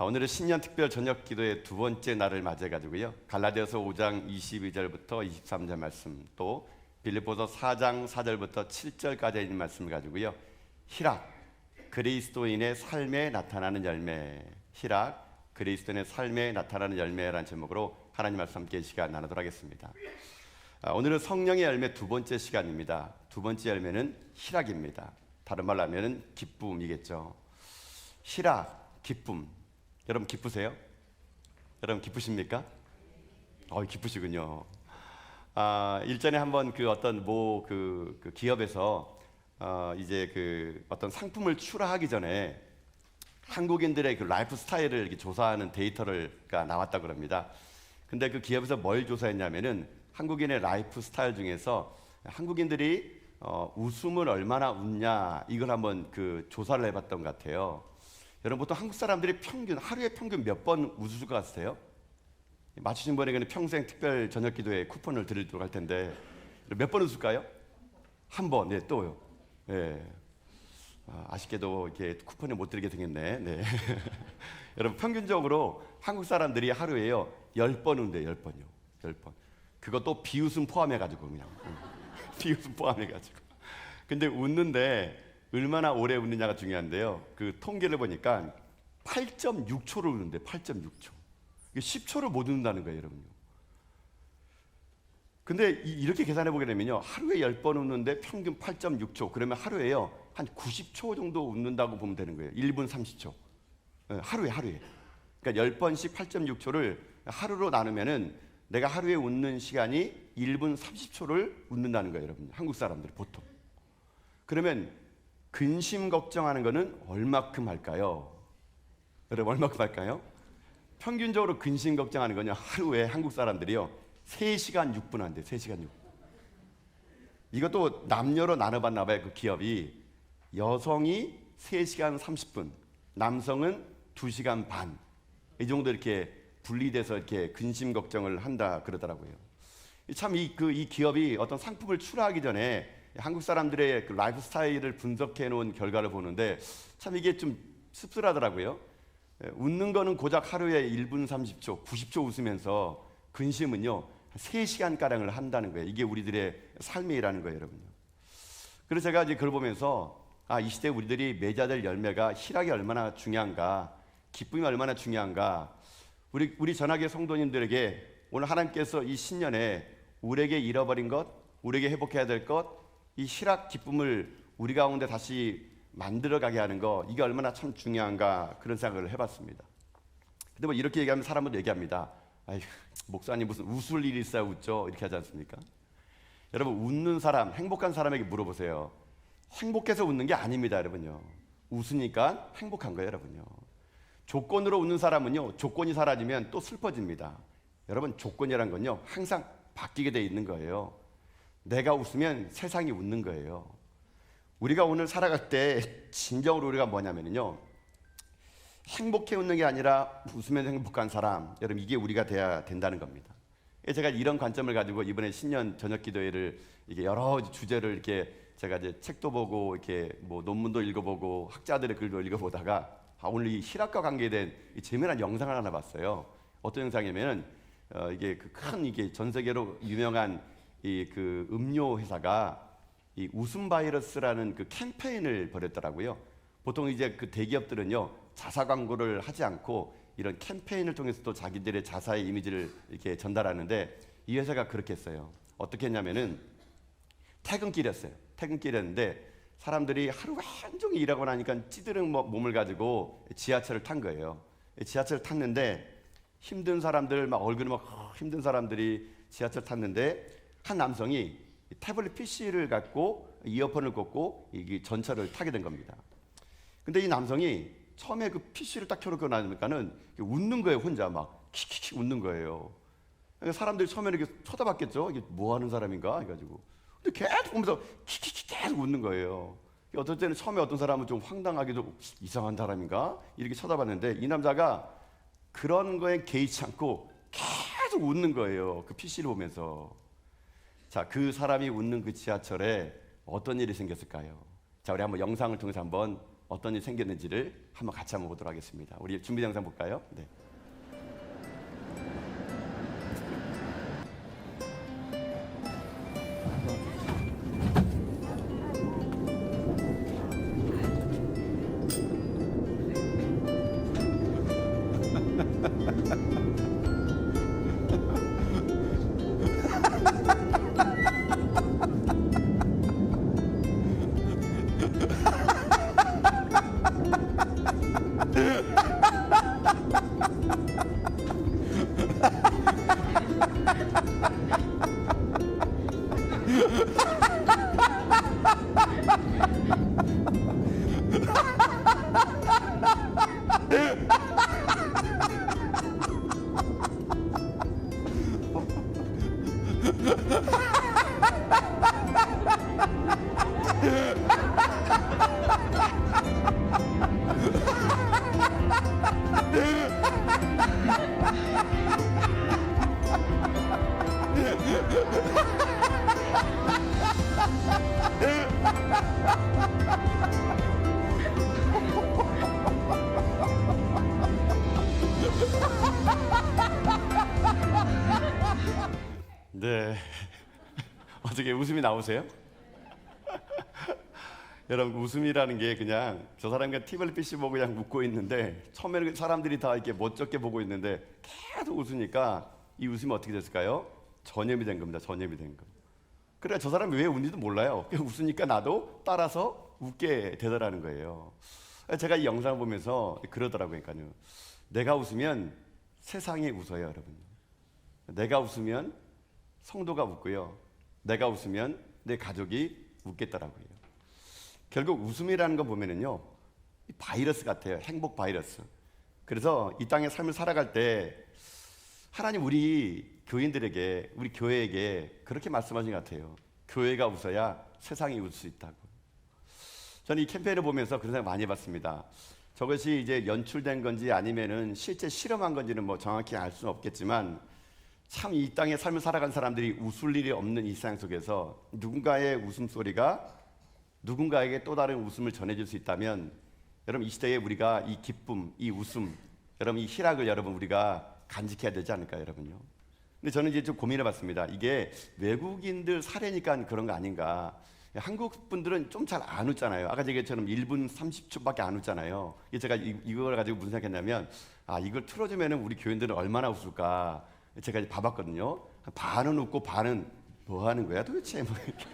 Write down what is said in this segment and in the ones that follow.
오늘은 신년 특별 저녁 기도의 두 번째 날을 맞이해가지고요. 갈라디아서 5장 22절부터 23절 말씀, 또 빌립보서 4장 4절부터 7절까지 있는 말씀을 가지고요. 희락, 그리스도인의 삶에 나타나는 열매, 희락, 그리스도인의 삶에 나타나는 열매라는 제목으로 하나님 말씀 함께 시간 나누도록 하겠습니다. 오늘은 성령의 열매 두 번째 시간입니다. 두 번째 열매는 희락입니다. 다른 말로 하면 기쁨이겠죠. 희락, 기쁨. 여러분 기쁘세요? 여러분 기쁘십니까? 기쁘시군요. 일전에 한번 그 어떤 그 기업에서 이제 그 어떤 상품을 출하하기 전에 한국인들의 그 라이프 스타일을 이렇게 조사하는 데이터가 나왔다고 합니다. 근데 그 기업에서 뭘 조사했냐면은 한국인의 라이프 스타일 중에서 한국인들이 웃음을 얼마나 웃냐 이걸 한번 그 조사를 해봤던 것 같아요. 여러분 보통 한국 사람들이 하루에 평균 몇 번 웃을 것 같으세요? 맞추신 분에게는 평생 특별 저녁 기도에 쿠폰을 드리도록 할 텐데 몇 번 웃을까요? 한 번, 네, 또요. 네. 아쉽게도 이렇게 쿠폰을 못 드리게 생겼네. 네. 여러분 평균적으로 한국 사람들이 하루에요 10번 웃는데요. 10번요. 10번. 그것도 비웃음 포함해가지고 그냥 비웃음 포함해가지고. 근데 웃는데 얼마나 오래 웃느냐가 중요한데요. 그 통계를 보니까 8.6초를 웃는데 8.6초. 10초를 못 웃는다는 거예요, 여러분요. 근데 이렇게 계산해 보게 되면요. 하루에 10번 웃는데 평균 8.6초. 그러면 하루에요. 한 90초 정도 웃는다고 보면 되는 거예요. 1분 30초. 하루에. 그러니까 10번씩 8.6초를 하루로 나누면은 내가 하루에 웃는 시간이 1분 30초를 웃는다는 거예요, 여러분. 한국 사람들이 보통. 그러면 근심 걱정하는 거는 얼마큼 할까요? 여러분 얼마큼 할까요? 평균적으로 근심 걱정하는 거는 하루에 한국 사람들이요 3시간 6분 한대요. 3시간 6분. 이것도 남녀로 나눠봤나 봐요. 그 기업이 여성이 3시간 30분, 남성은 2시간 반. 이 정도 이렇게 분리돼서 이렇게 근심 걱정을 한다 그러더라고요. 참 이 기업이 어떤 상품을 출하하기 전에 한국 사람들의 그 라이프 스타일을 분석해 놓은 결과를 보는데 참 이게 좀 씁쓸하더라고요. 웃는 거는 고작 하루에 1분 30초, 90초 웃으면서 근심은요 3시간가량을 한다는 거예요. 이게 우리들의 삶이라는 거예요, 여러분요. 그래서 제가 이제 그걸 보면서 이 시대 우리들이 맺어야 될 열매가 희락이 얼마나 중요한가, 기쁨이 얼마나 중요한가. 우리 전학의 성도님들에게 오늘 하나님께서 이 신년에 우리에게 잃어버린 것, 우리에게 회복해야 될 것, 이 희락 기쁨을 우리 가운데 다시 만들어가게 하는 거, 이게 얼마나 참 중요한가 그런 생각을 해봤습니다. 근데 뭐 이렇게 얘기하면 사람들도 얘기합니다. 아이 목사님 무슨 웃을 일이 있어야 웃죠? 이렇게 하지 않습니까? 여러분 웃는 사람, 행복한 사람에게 물어보세요. 행복해서 웃는 게 아닙니다, 여러분요. 웃으니까 행복한 거예요, 여러분요. 조건으로 웃는 사람은요, 조건이 사라지면 또 슬퍼집니다. 여러분 조건이란 건요, 항상 바뀌게 돼 있는 거예요. 내가 웃으면 세상이 웃는 거예요. 우리가 오늘 살아갈 때 진정으로 우리가 뭐냐면요, 행복해 웃는 게 아니라 웃으면서 행복한 사람. 여러분 이게 우리가 돼야 된다는 겁니다. 제가 이런 관점을 가지고 이번에 신년 저녁 기도회를 이게 여러 주제를 이렇게 제가 이제 책도 보고 이렇게 뭐 논문도 읽어보고 학자들의 글도 읽어보다가 오늘 이 희락과 관계된 이 재미난 영상을 하나 봤어요. 어떤 영상이냐면은 이게 그 큰 이게 전 세계로 유명한 이 그 음료 회사가 이 웃음 바이러스라는 그 캠페인을 벌였더라고요. 보통 이제 그 대기업들은요 자사 광고를 하지 않고 이런 캠페인을 통해서 또 자기들의 자사의 이미지를 이렇게 전달하는데 이 회사가 그렇게 했어요. 어떻게 했냐면은 퇴근길이었어요. 퇴근길이었는데 사람들이 하루 종일 일하고 나니까 찌드른 몸을 가지고 지하철을 탄 거예요. 지하철을 탔는데 힘든 사람들 막 얼굴이 막 힘든 사람들이 지하철 탔는데 한 남성이 태블릿 PC를 갖고 이어폰을 꽂고 이 전철을 타게 된 겁니다. 근데 이 남성이 처음에 그 PC를 딱 켜놓고 나니까는 웃는 거예요. 혼자 막 킥킥킥 웃는 거예요. 그러니까 사람들이 처음에 이렇게 쳐다봤겠죠. 이게 뭐 하는 사람인가 해가지고. 근데 계속 보면서 킥킥킥 계속 웃는 거예요. 어떨 때는 처음에 어떤 사람은 좀 황당하게도 이상한 사람인가 이렇게 쳐다봤는데 이 남자가 그런 거에 개의치 않고 계속 웃는 거예요. 그 PC를 보면서. 자, 그 사람이 웃는 그 지하철에 어떤 일이 생겼을까요? 자, 우리 한번 영상을 통해서 한번 어떤 일이 생겼는지를 한번 같이 한번 보도록 하겠습니다. 우리 준비 영상 볼까요? 네. 네. 어떻게 웃음이 나오세요? 여러분, 웃음이라는 게 그냥 저 사람과 티블피시 보고 그냥 웃고 있는데, 처음에는 사람들이 다 이렇게 멋쩍게 보고 있는데 계속 웃으니까 이 웃음이 어떻게 됐을까요? 전염이 된 겁니다. 전염이 된 거. 그래, 저 사람이 왜 웃는지도 몰라요. 그냥 웃으니까 나도 따라서 웃게 되더라는 거예요. 제가 이 영상을 보면서 그러더라고요. 그러니까요, 내가 웃으면 세상이 웃어요, 여러분. 내가 웃으면 성도가 웃고요, 내가 웃으면 내 가족이 웃겠더라고요. 결국 웃음이라는 거 보면은요, 바이러스 같아요. 행복 바이러스. 그래서 이 땅의 삶을 살아갈 때 하나님 우리 교인들에게, 우리 교회에게 그렇게 말씀하신 것 같아요. 교회가 웃어야 세상이 웃을 수 있다고. 저는 이 캠페인을 보면서 그런 생각 많이 해봤습니다. 저것이 이제 연출된 건지 아니면은 실제 실험한 건지는 뭐 정확히 알 수는 없겠지만, 참 이 땅의 삶을 살아간 사람들이 웃을 일이 없는 이 세상 속에서 누군가의 웃음소리가 누군가에게 또 다른 웃음을 전해줄 수 있다면, 여러분 이 시대에 우리가 이 기쁨, 이 웃음, 여러분 이 희락을 여러분 우리가 간직해야 되지 않을까요, 여러분요? 근데 저는 이제 좀 고민해봤습니다. 이게 외국인들 사례니까 그런 거 아닌가? 한국 분들은 좀 잘 안 웃잖아요. 아까 얘기처럼 1분 30초밖에 안 웃잖아요. 제가 이걸 가지고 무슨 생각했냐면, 이걸 틀어주면은 우리 교인들은 얼마나 웃을까? 제가 이제 봐봤거든요. 반은 웃고 반은 뭐 하는 거야 도대체? 뭐 이렇게.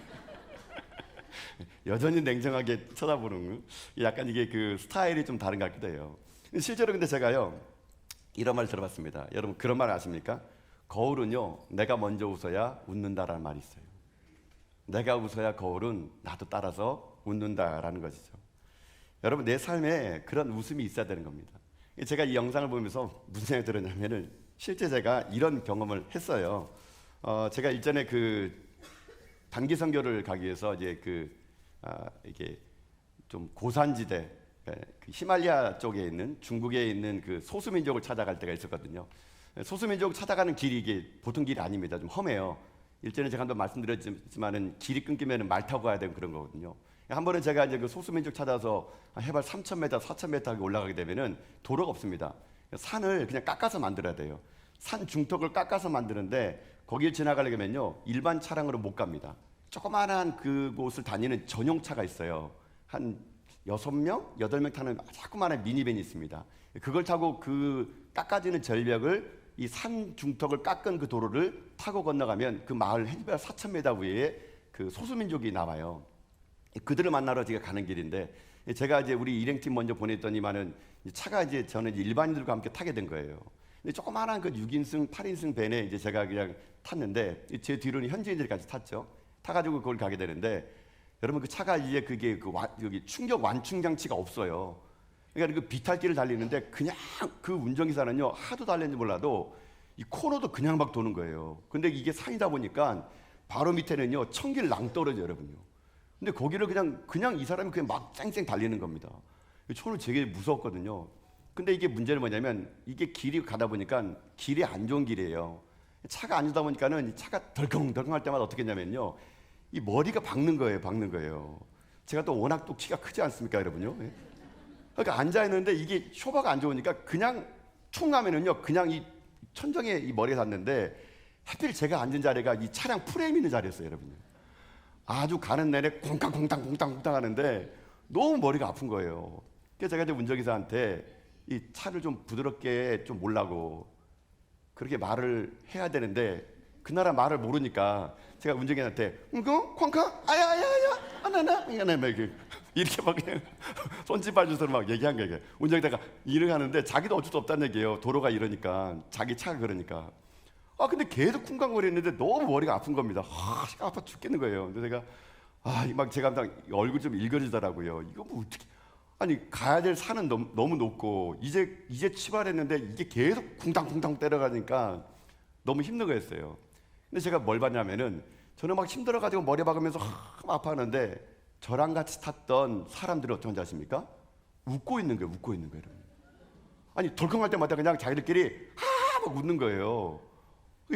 여전히 냉정하게 쳐다보는, 약간 이게 그 스타일이 좀 다른 것 같기도 해요. 실제로 근데 제가요, 이런 말 들어봤습니다. 여러분 그런 말 아십니까? 거울은요, 내가 먼저 웃어야 웃는다라는 말이 있어요. 내가 웃어야 거울은 나도 따라서 웃는다라는 것이죠. 여러분 내 삶에 그런 웃음이 있어야 되는 겁니다. 제가 이 영상을 보면서 무슨 생각이 들었냐면은, 실제 제가 이런 경험을 했어요. 제가 일전에 그 단기 선교를 가기 위해서 이제 이게 좀 고산지대, 그 히말라야 쪽에 있는 중국에 있는 그 소수민족을 찾아갈 때가 있었거든요. 소수민족 찾아가는 길이 이게 보통 길이 아닙니다. 좀 험해요. 일전에 제가 한번 말씀드렸지만은 길이 끊기면 말 타고 가야 되는 그런 거거든요. 한 번은 제가 이제 그 소수민족 찾아서 해발 3,000m, 4,000m 올라가게 되면은 도로가 없습니다. 산을 그냥 깎아서 만들어야 돼요. 산 중턱을 깎아서 만드는데 거길 지나가려면요, 일반 차량으로 못 갑니다. 조그마한 그곳을 다니는 전용차가 있어요. 한 6명, 8명 타는 조그마한 미니밴이 있습니다. 그걸 타고 그 깎아지는 절벽을, 이 산 중턱을 깎은 그 도로를 타고 건너가면 그 마을 해발 4,000m 위에 그 소수민족이 나와요. 그들을 만나러 제가 가는 길인데, 제가 이제 우리 일행팀 먼저 보냈더니만은 차가 이제 저는 일반인들과 함께 타게 된 거예요. 근데 조그마한 그 6인승, 8인승 밴에 이제 제가 그냥 탔는데, 제 뒤로는 현지인들이 같이 탔죠. 타가지고 그걸 가게 되는데, 여러분 그 차가 이제 그게 여기 충격 완충 장치가 없어요. 그러니까 그 비탈길을 달리는데 그냥 그 운전기사는요, 하도 달렸는지 몰라도 이 코너도 그냥 막 도는 거예요. 근데 이게 산이다 보니까 바로 밑에는요, 천길 낭떠러져 여러분요. 근데 거기를 그냥 이 사람이 그냥 막 쌩쌩 달리는 겁니다. 저는 되게 무서웠거든요. 근데 이게 문제는 뭐냐면, 이게 길이 가다 보니까 길이 안 좋은 길이에요. 차가 안 좋다 보니까는 차가 덜컹덜컹 할 때마다 어떻게 했냐면요, 이 머리가 박는 거예요. 제가 또 워낙 또 키가 크지 않습니까, 여러분요? 그러니까 앉아 있는데 이게 쇼바가 안 좋으니까 그냥 툭 하면은요, 그냥 이 천정에 이 머리가 닿는데 하필 제가 앉은 자리가 이 차량 프레임 있는 자리였어요, 여러분. 아주 가는 내내 콩탕콩탕 하는데 너무 머리가 아픈 거예요. 그래서 제가 이제 운전기사한테 이 차를 좀 부드럽게 좀 몰라고 그렇게 말을 해야 되는데 그 나라 말을 모르니까 제가 운전기사한테 콩카 아야야야 아나나 이렇게 막 그냥 손짓발 주스로 막 얘기한 거예요. 운전기사가 일을 하는데 자기도 어쩔 수 없다는 얘기예요. 도로가 이러니까 자기 차가 그러니까. 근데 계속 쿵쾅거리는데 너무 머리가 아픈 겁니다. 아파 죽겠는 거예요. 근데 제가 막 제가 얼굴 좀 일그러지더라고요. 이거 뭐 어떻게? 아니 가야 될 산은 너무 높고 이제 출발했는데 이게 계속 쿵탕쿵탕 때려가니까 너무 힘든 거였어요. 근데 제가 뭘 봤냐면은 저는 막 힘들어가지고 머리 박으면서 아파하는데 저랑 같이 탔던 사람들이 어떻게 하는지 아십니까? 웃고 있는 거예요. 아니 덜컹할 때마다 그냥 자기들끼리 막 웃는 거예요.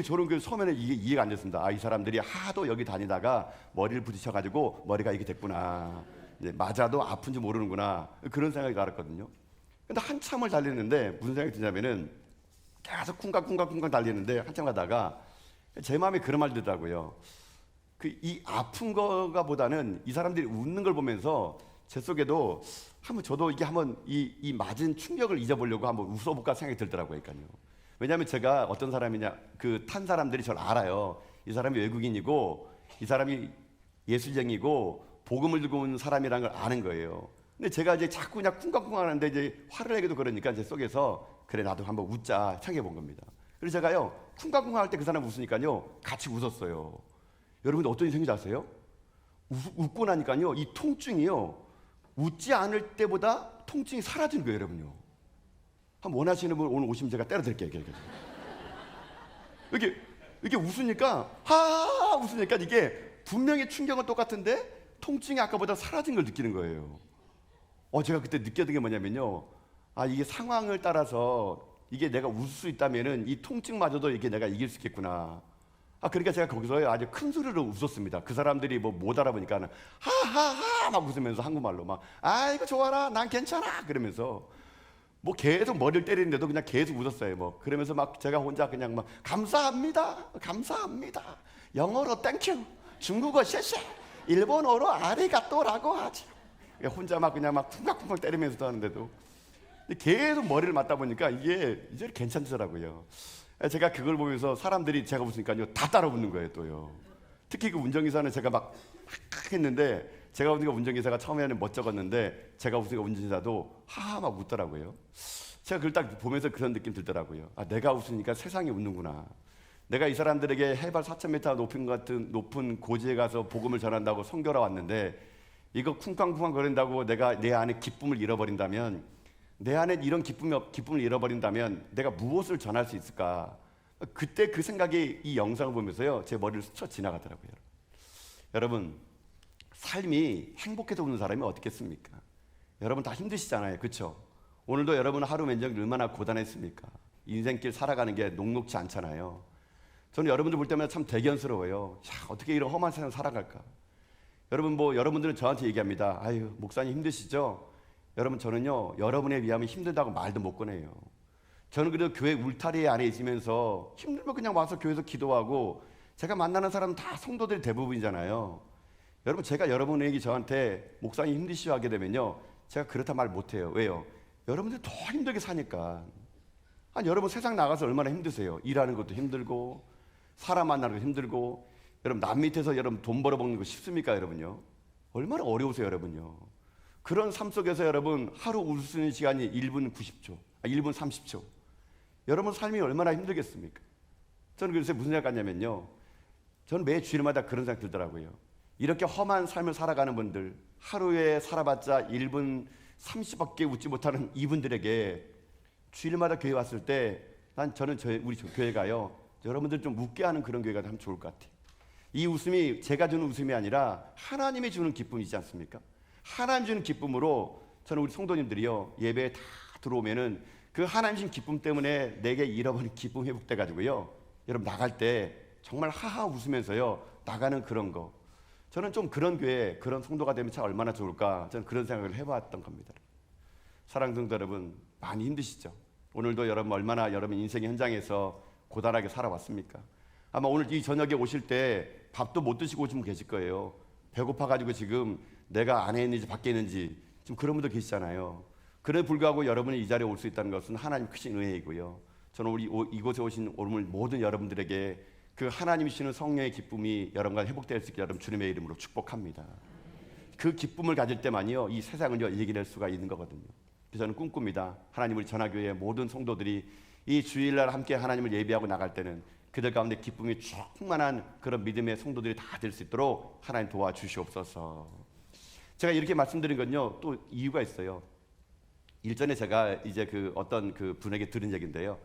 저는 처음에는 이게 이해가 안 됐습니다. 이 사람들이 하도 여기 다니다가 머리를 부딪혀가지고 머리가 이렇게 됐구나. 이제 맞아도 아픈지 모르는구나. 그런 생각이 들었거든요. 근데 한참을 달리는데 무슨 생각이 드냐면은 계속 쿵쾅쿵쾅 달리는데 한참 가다가 제 마음에 그런 말이 들더라고요. 이 아픈 거가 보다는 이 사람들이 웃는 걸 보면서 제 속에도 저도 이게 한번 이 맞은 충격을 잊어보려고 한번 웃어볼까 생각이 들더라고요. 그러니까요. 왜냐하면 제가 어떤 사람이냐 탄 사람들이 저를 알아요. 이 사람이 외국인이고 이 사람이 예술쟁이고 복음을 들고 온 사람이라는 걸 아는 거예요. 근데 제가 이제 자꾸 그냥 쿵쾅쿵쾅 하는데 이제 화를 내기도 그러니까 제 속에서 그래 나도 한번 웃자 생각해 본 겁니다. 그래서 제가요 쿵쾅쿵쾅 할 때 그 사람 웃으니까요 같이 웃었어요. 여러분들 어떤 생각인지 아세요? 웃고 나니까요 이 통증이요 웃지 않을 때보다 통증이 사라지는 거예요, 여러분요. 한번 원하시는 분 오늘 오시면 제가 때려드릴게요. 이게 웃으니까 웃으니까 이게 분명히 충격은 똑같은데 통증이 아까보다 사라진 걸 느끼는 거예요. 제가 그때 느꼈던 게 뭐냐면요, 이게 상황을 따라서 이게 내가 웃을 수 있다면은 이 통증마저도 이게 내가 이길 수 있겠구나. 그러니까 제가 거기서 아주 큰 소리로 웃었습니다. 그 사람들이 못 알아보니까 하하하 막 웃으면서 한국말로 막 이거 좋아라 난 괜찮아 그러면서 계속 머리를 때리는데도 그냥 계속 웃었어요. 그러면서 막 제가 혼자 그냥 막 감사합니다 영어로 땡큐 중국어 셰셰 일본어로 아리가또라고 하지. 혼자 막 그냥 막 쿵쾅쿵쾅 때리면서 하는데도 계속 머리를 맞다 보니까 이게 이제 괜찮더라고요. 제가 그걸 보면서 사람들이 제가 웃으니까요 다 따라 웃는 거예요 또요. 특히 그 운전기사는 제가 막 했는데 제가 웃으니까 운전기사가 처음에는 멋쩍었는데 제가 웃으니까 운전기사도 하하 막 웃더라고요. 제가 그걸 딱 보면서 그런 느낌 들더라고요. 내가 웃으니까 세상이 웃는구나. 내가 이 사람들에게 해발 4,000m 높은 것 같은 높은 고지에 가서 복음을 전한다고 선교하러 왔는데 이거 쿵쾅쿵쾅 거린다고 내가 내 안에 기쁨을 잃어버린다면 내 안에 이런 기쁨을 잃어버린다면 내가 무엇을 전할 수 있을까? 그때 그 생각이 이 영상을 보면서요 제 머리를 스쳐 지나가더라고요. 여러분 삶이 행복해서 우는 사람이 어떻겠습니까? 여러분 다 힘드시잖아요, 그렇죠? 오늘도 여러분 하루 맨정 얼마나 고단했습니까? 인생길 살아가는 게 녹록지 않잖아요. 저는 여러분들 볼 때마다 참 대견스러워요. 어떻게 이런 험한 세상 살아갈까? 여러분들은 저한테 얘기합니다. 목사님 힘드시죠? 여러분 저는요 여러분에 비하면 힘들다고 말도 못 꺼내요. 저는 그래도 교회 울타리 안에 있으면서 힘들면 그냥 와서 교회에서 기도하고 제가 만나는 사람은 다 성도들이 대부분이잖아요. 여러분 제가 여러분에게 저한테 목사님 힘드시죠 하게 되면요 제가 그렇다 말 못해요. 왜요? 여러분들 더 힘들게 사니까. 여러분 세상 나가서 얼마나 힘드세요? 일하는 것도 힘들고 사람 만나는 것도 힘들고 여러분 남 밑에서 여러분 돈 벌어먹는 거 쉽습니까 여러분요? 얼마나 어려우세요 여러분요? 그런 삶 속에서 여러분 하루 웃을 수 있는 시간이 1분 30초. 여러분 삶이 얼마나 힘들겠습니까? 저는 그래서 무슨 생각 같냐면요 저는 매 주일마다 그런 생각 들더라고요. 이렇게 험한 삶을 살아가는 분들 하루에 살아봤자 1분 30밖에 웃지 못하는 이분들에게 주일마다 교회 왔을 때 저는 우리 교회가요 여러분들 좀 웃게 하는 그런 교회가 참 좋을 것 같아요. 이 웃음이 제가 주는 웃음이 아니라 하나님이 주는 기쁨이지 않습니까? 하나님 주는 기쁨으로 저는 우리 성도님들이요 예배에 다 들어오면은 그 하나님 주신 기쁨 때문에 내게 잃어버린 기쁨 회복돼 가지고요 여러분 나갈 때 정말 하하 웃으면서요 나가는 그런 거. 저는 좀 그런 교회 그런 성도가 되면 참 얼마나 좋을까 저는 그런 생각을 해봤던 겁니다. 사랑하는 성도 여러분, 많이 힘드시죠? 오늘도 여러분 얼마나 여러분 인생의 현장에서 고단하게 살아왔습니까? 아마 오늘 이 저녁에 오실 때 밥도 못 드시고 오시면 계실 거예요. 배고파가지고 지금 내가 안에 있는지 밖에 있는지 지금 그런 분도 계시잖아요. 그럼에도 불구하고 여러분이 이 자리에 올 수 있다는 것은 하나님 크신 은혜이고요. 저는 우리 이곳에 오신 오늘 모든 여러분들에게 그 하나님이 주시는 성령의 기쁨이 여러분과 회복될 수 있게 여러분 주님의 이름으로 축복합니다. 그 기쁨을 가질 때만요 이 세상을 이겨낼 수가 있는 거거든요. 그래서 저는 꿈꿉니다. 하나님 우리 전화교회의 모든 성도들이 이 주일날 함께 하나님을 예배하고 나갈 때는 그들 가운데 기쁨이 충만한 그런 믿음의 성도들이 다 될 수 있도록 하나님 도와주시옵소서. 제가 이렇게 말씀드린 건요 또 이유가 있어요. 일전에 제가 이제 그 어떤 그 분에게 들은 얘기인데요.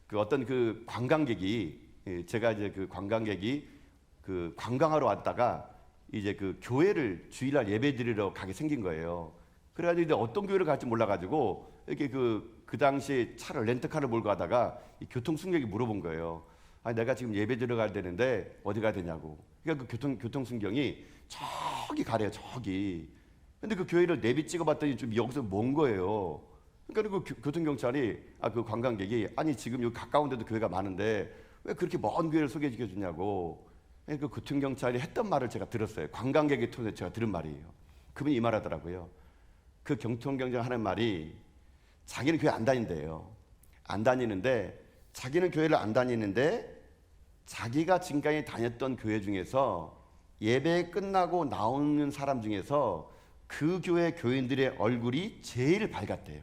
그 어떤 그 관광객이 제가 이제 그 관광객이 그 관광하러 왔다가 이제 그 교회를 주일날 예배 드리러 가게 생긴 거예요. 그래가지고 이제 어떤 교회를 갈지 몰라가지고 이렇게 그 당시에 차를 렌트카를 몰고 가다가 이 교통순경이 물어본 거예요. 아니 내가 지금 예배 들어가야 되는데 어디 가야 되냐고. 그러니까 그 교통순경이 저기 가래요, 저기. 근데 그 교회를 내비 찍어봤더니 좀 여기서 먼 거예요. 그러니까 그 교통경찰이 그 관광객이 아니 지금 여기 가까운 데도 교회가 많은데 왜 그렇게 먼 교회를 소개시켜 주냐고. 그 교통경찰이 했던 말을 제가 들었어요. 관광객의 톤에 제가 들은 말이에요. 그분이 이 말하더라고요. 그 교통경찰 하는 말이 자기는 교회 안 다닌대요. 안 다니는데 자기는 교회를 안 다니는데 자기가 지금까지 다녔던 교회 중에서 예배 끝나고 나오는 사람 중에서 그 교회 교인들의 얼굴이 제일 밝았대요.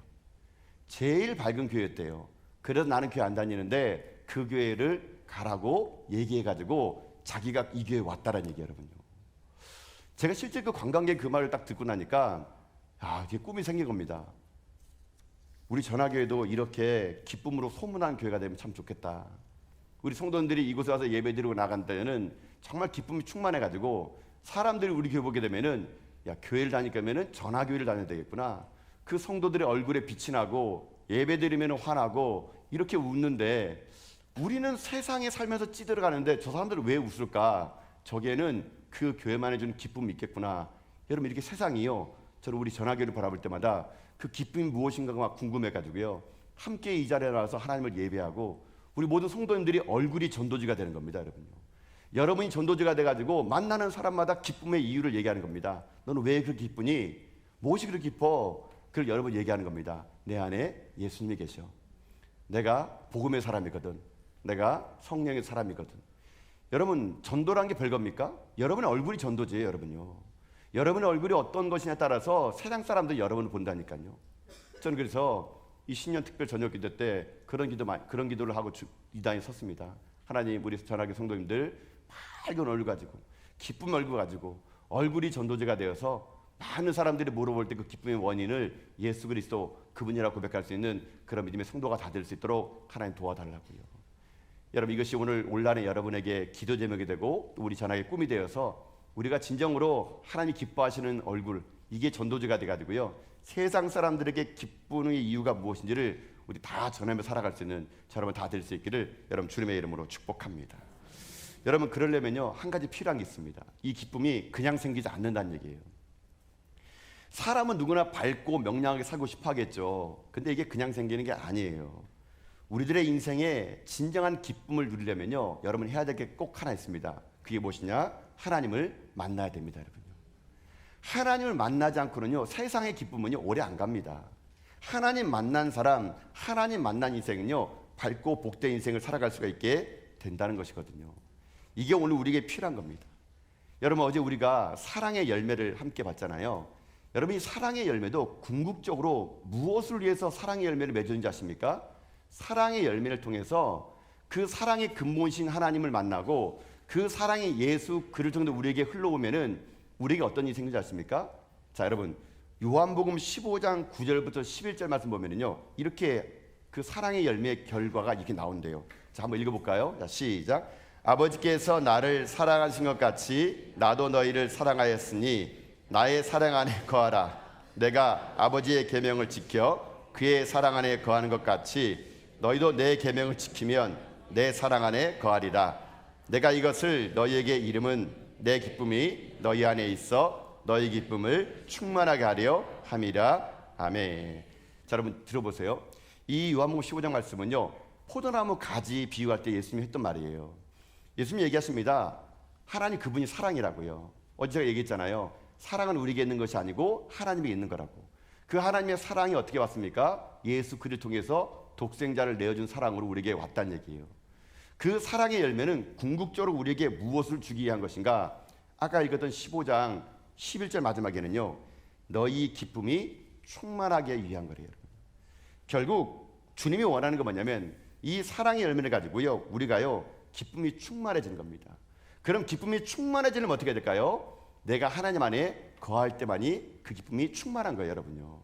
제일 밝은 교회였대요. 그래서 나는 교회 안 다니는데 그 교회를 가라고 얘기해가지고 자기가 이 교회에 왔다라는 얘기 여러분요. 제가 실제 그 관광객 그 말을 딱 듣고 나니까 이게 꿈이 생긴 겁니다. 우리 전화교회도 이렇게 기쁨으로 소문난 교회가 되면 참 좋겠다. 우리 성도님들이 이곳에 와서 예배드리고 나간 때는 정말 기쁨이 충만해가지고 사람들이 우리 교회 보게 되면은 야 교회를 다니려면은 전화교회를 다녀야 되겠구나. 그 성도들의 얼굴에 빛이 나고 예배드리면 화나고 이렇게 웃는데 우리는 세상에 살면서 찌들어가는데 저 사람들은 왜 웃을까? 저기에는 그 교회만 해주는 기쁨이 있겠구나. 여러분 이렇게 세상이요. 저는 우리 전화교회를 바라볼 때마다 그 기쁨이 무엇인가가 막 궁금해가지고요. 함께 이 자리에 나와서 하나님을 예배하고 우리 모든 성도님들이 얼굴이 전도지가 되는 겁니다, 여러분요. 여러분이 전도지가 돼가지고 만나는 사람마다 기쁨의 이유를 얘기하는 겁니다. 너는 왜 그렇게 기쁘니? 무엇이 그렇게 기뻐? 그걸 여러분 얘기하는 겁니다. 내 안에 예수님이 계셔. 내가 복음의 사람이거든. 내가 성령의 사람이거든. 여러분 전도란 게 별겁니까? 여러분의 얼굴이 전도지예요, 여러분요. 여러분의 얼굴이 어떤 것이냐에 따라서 세상 사람들이 여러분을 본다니까요. 저는 그래서 이 신년 특별 저녁 기도 때 그런 기도를 하고 이 단에 섰습니다. 하나님 우리 전하교 성도님들 밝은 얼굴 가지고 기쁨 얼굴 가지고 얼굴이 전도지가 되어서 많은 사람들이 물어볼 때 그 기쁨의 원인을 예수 그리스도 그분이라고 고백할 수 있는 그런 믿음의 성도가 다 될 수 있도록 하나님 도와달라고요. 여러분 이것이 오늘 온라인에 여러분에게 기도 제목이 되고 또 우리 전하의 꿈이 되어서 우리가 진정으로 하나님이 기뻐하시는 얼굴 이게 전도지가 돼가지고요. 세상 사람들에게 기쁘는 이유가 무엇인지를 우리 다 전하며 살아갈 수 있는 여러분 다 될 수 있기를 여러분 주님의 이름으로 축복합니다. 여러분 그러려면요 한 가지 필요한 게 있습니다. 이 기쁨이 그냥 생기지 않는다는 얘기예요. 사람은 누구나 밝고 명랑하게 살고 싶어 하겠죠. 근데 이게 그냥 생기는 게 아니에요. 우리들의 인생에 진정한 기쁨을 누리려면요 여러분 해야 될 게 꼭 하나 있습니다. 그게 무엇이냐? 하나님을 만나야 됩니다, 여러분요. 하나님을 만나지 않고는요 세상의 기쁨은요 오래 안 갑니다. 하나님 만난 사람, 하나님 만난 인생은요 밝고 복된 인생을 살아갈 수가 있게 된다는 것이거든요. 이게 오늘 우리에게 필요한 겁니다. 여러분 어제 우리가 사랑의 열매를 함께 봤잖아요. 여러분 이 사랑의 열매도 궁극적으로 무엇을 위해서 사랑의 열매를 맺었는지 아십니까? 사랑의 열매를 통해서 그 사랑의 근본이신 하나님을 만나고 그 사랑의 예수 그를 통해서 우리에게 흘러오면은 우리에게 어떤 일이 생기지 않습니까? 자 여러분 요한복음 15장 9절부터 11절 말씀 보면은요 이렇게 그 사랑의 열매의 결과가 이렇게 나온대요. 자 한번 읽어볼까요? 자 시작. 아버지께서 나를 사랑하신 것 같이 나도 너희를 사랑하였으니 나의 사랑 안에 거하라. 내가 아버지의 계명을 지켜 그의 사랑 안에 거하는 것 같이 너희도 내 계명을 지키면 내 사랑 안에 거하리라. 내가 이것을 너희에게 이름은 내 기쁨이 너희 안에 있어 너희 기쁨을 충만하게 하려 함이라. 아멘. 자, 여러분 들어보세요. 이 요한복음 15장 말씀은요, 포도나무 가지 비유할 때 예수님이 했던 말이에요. 예수님이 얘기하십니다. 하나님 그분이 사랑이라고요. 어제 제가 얘기했잖아요. 사랑은 우리에게 있는 것이 아니고 하나님에게 있는 거라고. 그 하나님의 사랑이 어떻게 왔습니까? 예수 그리스도를 통해서 독생자를 내어준 사랑으로 우리에게 왔다는 얘기예요. 그 사랑의 열매는 궁극적으로 우리에게 무엇을 주기 위한 것인가? 아까 읽었던 15장 11절 마지막에는요, 너희 기쁨이 충만하게 위한 거래요. 결국 주님이 원하는 건 뭐냐면 이 사랑의 열매를 가지고요, 우리가요 기쁨이 충만해지는 겁니다. 그럼 기쁨이 충만해지려면 어떻게 해야 될까요? 내가 하나님 안에 거할 때만이 그 기쁨이 충만한 거예요, 여러분요.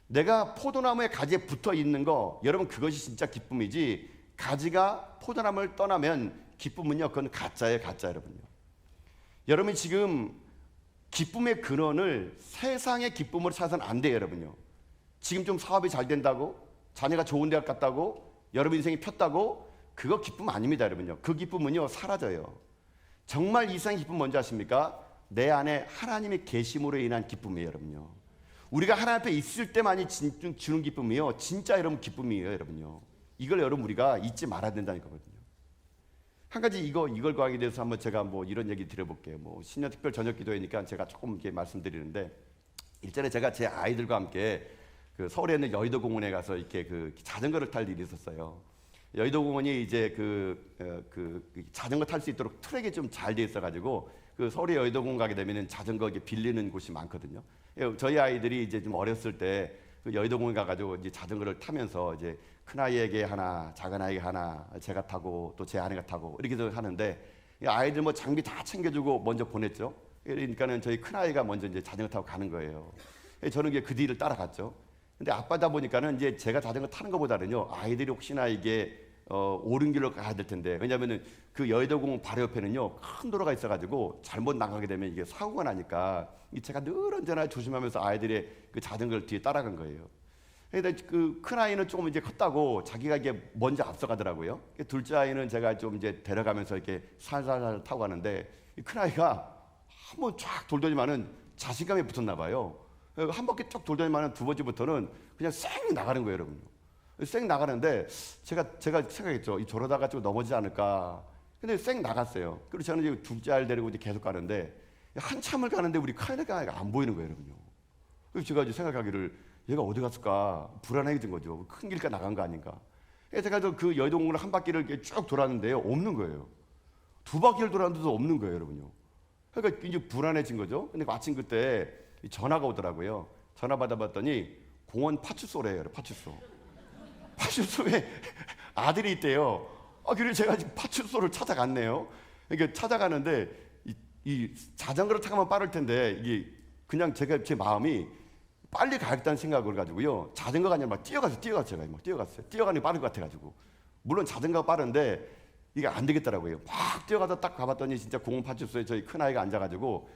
내가 포도나무의 가지에 붙어 있는 거, 여러분 그것이 진짜 기쁨이지, 가지가 포도나무를 떠나면 기쁨은요, 그건 가짜예요, 가짜. 여러분요. 여러분이 지금 기쁨의 근원을 세상의 기쁨으로 찾아서는 안 돼요, 여러분요. 지금 좀 사업이 잘 된다고, 자녀가 좋은 대학 갔다고, 여러분 인생이 폈다고, 그거 기쁨 아닙니다, 여러분요. 그 기쁨은요 사라져요. 정말 이상의 기쁨 뭔지 아십니까? 내 안에 하나님의 계심으로 인한 기쁨이에요, 여러분요. 우리가 하나님 앞에 있을 때만이 주는 기쁨이요, 진짜 여러분 기쁨이에요, 여러분요. 이걸 여러분 우리가 잊지 말아야 된다는 거거든요. 한 가지 이걸 구하기 대해서 한번 제가 뭐 이런 얘기 드려볼게요. 뭐 신년 특별 저녁 기도회니까 제가 조금 이렇게 말씀드리는데, 일전에 제가 제 아이들과 함께 그 서울에 있는 여의도 공원에 가서 이렇게 그 자전거를 탈 일이 있었어요. 여의도 공원이 이제 그 자전거 탈 수 있도록 트랙이 좀 잘 돼 있어가지고 그 서울의 여의도 공원 가게 되면은 자전거 이렇게 빌리는 곳이 많거든요. 저희 아이들이 이제 좀 어렸을 때 그 여의도 공원 가가지고 이제 자전거를 타면서 이제 큰 아이에게 하나, 작은 아이에게 하나, 제가 타고 또 제 아내가 타고 이렇게 하는데, 아이들 뭐 장비 다 챙겨주고 먼저 보냈죠. 그러니까는 저희 큰 아이가 먼저 이제 자전거 타고 가는 거예요. 저는 이제 그 뒤를 따라갔죠. 근데 아빠다 보니까는 이제 제가 자전거 타는 것보다는요, 아이들이 혹시나 이게 옳은 길로 가야 될 텐데, 왜냐하면은 그 여의도 공원 바로 옆에는요 큰 도로가 있어가지고 잘못 나가게 되면 이게 사고가 나니까 제가 늘 언제나 조심하면서 아이들의 그 자전거를 뒤에 따라간 거예요. 근데 그 큰 아이는 조금 이제 컸다고 자기가 이게 먼저 앞서가더라고요. 둘째 아이는 제가 좀 이제 데려가면서 이렇게 살살 타고 가는데, 이 큰 아이가 한번 쫙 돌더니만은 자신감이 붙었나 봐요. 한 바퀴 쭉 돌더니만은 두 번째부터는 그냥 쌩 나가는 거예요, 여러분. 쌩 나가는데 제가 생각했죠. 저러다가 좀 넘어지지 않을까. 근데 쌩 나갔어요. 그리고 저는 이제 둘째 아이를 데리고 이제 계속 가는데, 한참을 가는데 우리 큰 아이가 안 보이는 거예요, 여러분요. 그래서 제가 이제 생각하기를, 얘가 어디 갔을까 불안해진 거죠. 큰 길가 나간 거 아닌가. 제가 그 여의도 공원을 한 바퀴를 이렇게 쭉 돌았는데요, 없는 거예요. 두 바퀴를 돌았는데도 없는 거예요, 여러분요. 그러니까 이제 불안해진 거죠. 근데 마침 그때 전화가 오더라고요. 전화 받아봤더니 공원 파출소래요, 파출소. 파출소에 아들이 있대요. 그래서 제가 지금 파출소를 찾아갔네요. 그러니까 찾아가는데 이 자전거를 타면 빠를 텐데, 이게 그냥 제 마음이 빨리 가겠다는 생각을 가지고요, 자전거가 아니라 막 뛰어갔어요. 제가 막 뛰어갔어요. 뛰어가는 게 빠른 것 같아가지고. 물론 자전거가 빠른데 이게 안 되겠더라고요. 막 뛰어가다 딱 가봤더니 진짜 공원 파출소에 저희 큰 아이가 앉아가지고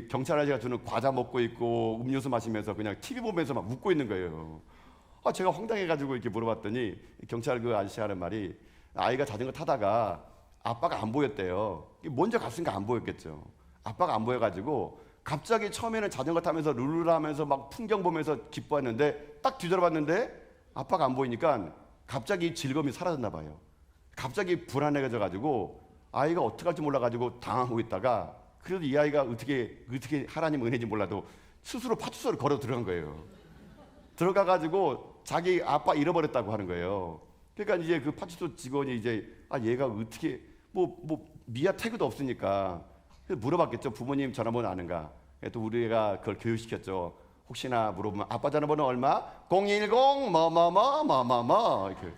경찰 아저씨가 주는 과자 먹고 있고 음료수 마시면서 그냥 TV 보면서 막 웃고 있는 거예요. 제가 황당해가지고 이렇게 물어봤더니 경찰 그 아저씨 하는 말이, 아이가 자전거 타다가 아빠가 안 보였대요. 먼저 갔으니까 안 보였겠죠. 아빠가 안 보여가지고 갑자기 처음에는 자전거 타면서 룰루라면서 막 풍경 보면서 기뻐했는데, 딱 뒤돌아봤는데 아빠가 안 보이니까 갑자기 즐거움이 사라졌나 봐요. 갑자기 불안해져가지고 아이가 어떻게 할지 몰라가지고 당하고 있다가, 그래도 이 아이가 어떻게 하나님 은혜인지 몰라도 스스로 파출소를 걸어 들어간 거예요. 들어가가지고 자기 아빠 잃어버렸다고 하는 거예요. 그러니까 이제 그 파출소 직원이 이제 얘가 어떻게 뭐 미아 태그도 없으니까 물어봤겠죠. 부모님 전화번호 아는가? 또 우리가 그걸 교육시켰죠. 혹시나 물어보면 아빠 전화번호 얼마? 010 뭐뭐뭐 이렇게.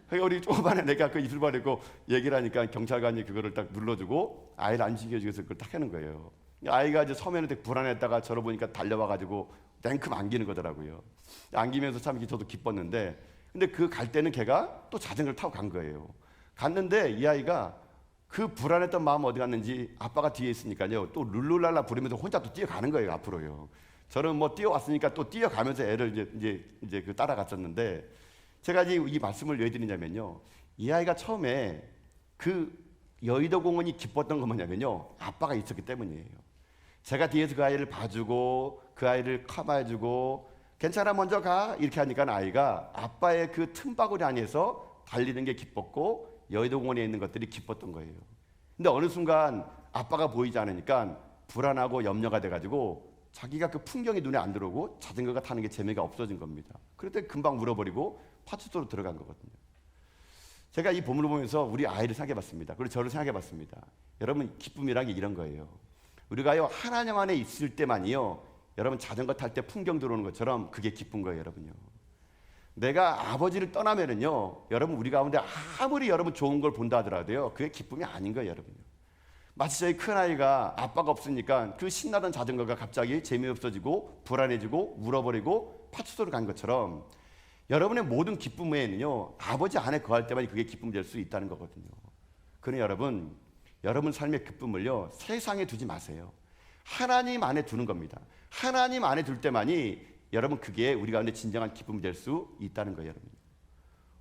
그러니까 우리 조그만에 내가 그 입술 바르고 얘기를 하니까 경찰관이 그거를 딱 눌러주고 아이를 안 신겨주기 위해서 그걸 딱 하는 거예요. 아이가 이제 처음에는 되게 불안했다가 저를 보니까 달려와가지고 냉큼 안기는 거더라고요. 안기면서 참 저도 기뻤는데, 근데 그 갈 때는 걔가 또 자전거를 타고 간 거예요. 갔는데 이 아이가 그 불안했던 마음 어디 갔는지 아빠가 뒤에 있으니까요, 또 룰루랄라 부르면서 혼자 또 뛰어가는 거예요, 앞으로요. 저는 뭐 뛰어왔으니까 또 뛰어가면서 애를 이제 그 따라갔었는데, 제가 이제 이 말씀을 왜 드리냐면요, 이 아이가 처음에 그 여의도 공원이 기뻤던 건 뭐냐면요, 아빠가 있었기 때문이에요. 제가 뒤에서 그 아이를 봐주고 그 아이를 커버해주고 괜찮아 먼저 가 이렇게 하니까 아이가 아빠의 그 틈바구니 안에서 달리는 게 기뻤고 여의도공원에 있는 것들이 기뻤던 거예요. 근데 어느 순간 아빠가 보이지 않으니까 불안하고 염려가 돼가지고 자기가 그 풍경이 눈에 안 들어오고 자전거가 타는 게 재미가 없어진 겁니다. 그럴 때 금방 물어버리고 파출소로 들어간 거거든요. 제가 이 본문을 보면서 우리 아이를 생각해봤습니다. 그리고 저를 생각해봤습니다. 여러분, 기쁨이란 게 이런 거예요. 우리가요 하나님 안에 있을 때만이요 여러분 자전거 탈 때 풍경 들어오는 것처럼 그게 기쁜 거예요. 여러분요, 내가 아버지를 떠나면은요 여러분 우리 가운데 아무리 여러분 좋은 걸 본다 하더라도요 그게 기쁨이 아닌 거예요. 여러분요, 마치 저희 큰아이가 아빠가 없으니까 그 신나던 자전거가 갑자기 재미없어지고 불안해지고 울어버리고 파출소로 간 것처럼 여러분의 모든 기쁨 외에는요 아버지 안에 거할 때만 그게 기쁨이 될 수 있다는 거거든요. 그러니 여러분 삶의 기쁨을요 세상에 두지 마세요. 하나님 안에 두는 겁니다. 하나님 안에 둘 때만이 여러분 그게 우리 가운데 진정한 기쁨이 될 수 있다는 거예요. 여러분,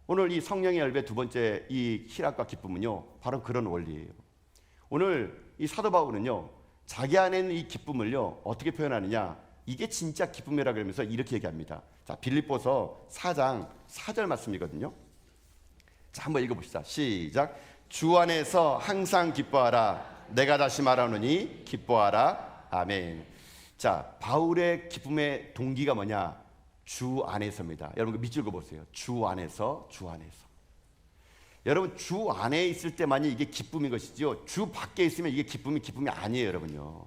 오늘 이 성령의 열배 두 번째 이 희락과 기쁨은요 바로 그런 원리예요. 오늘 이 사도 바울은요 자기 안에 있는 이 기쁨을요 어떻게 표현하느냐, 이게 진짜 기쁨이라 그러면서 이렇게 얘기합니다. 자, 빌립보서 4장 4절 말씀이거든요. 자, 한번 읽어봅시다. 시작. 주 안에서 항상 기뻐하라. 내가 다시 말하노니 기뻐하라. 아멘. 자, 바울의 기쁨의 동기가 뭐냐? 주 안에서입니다. 여러분 그 밑줄 그어보세요. 주 안에서, 주 안에서. 여러분 주 안에 있을 때만이 이게 기쁨인 것이지요 주 밖에 있으면 이게 기쁨이 아니에요. 여러분요,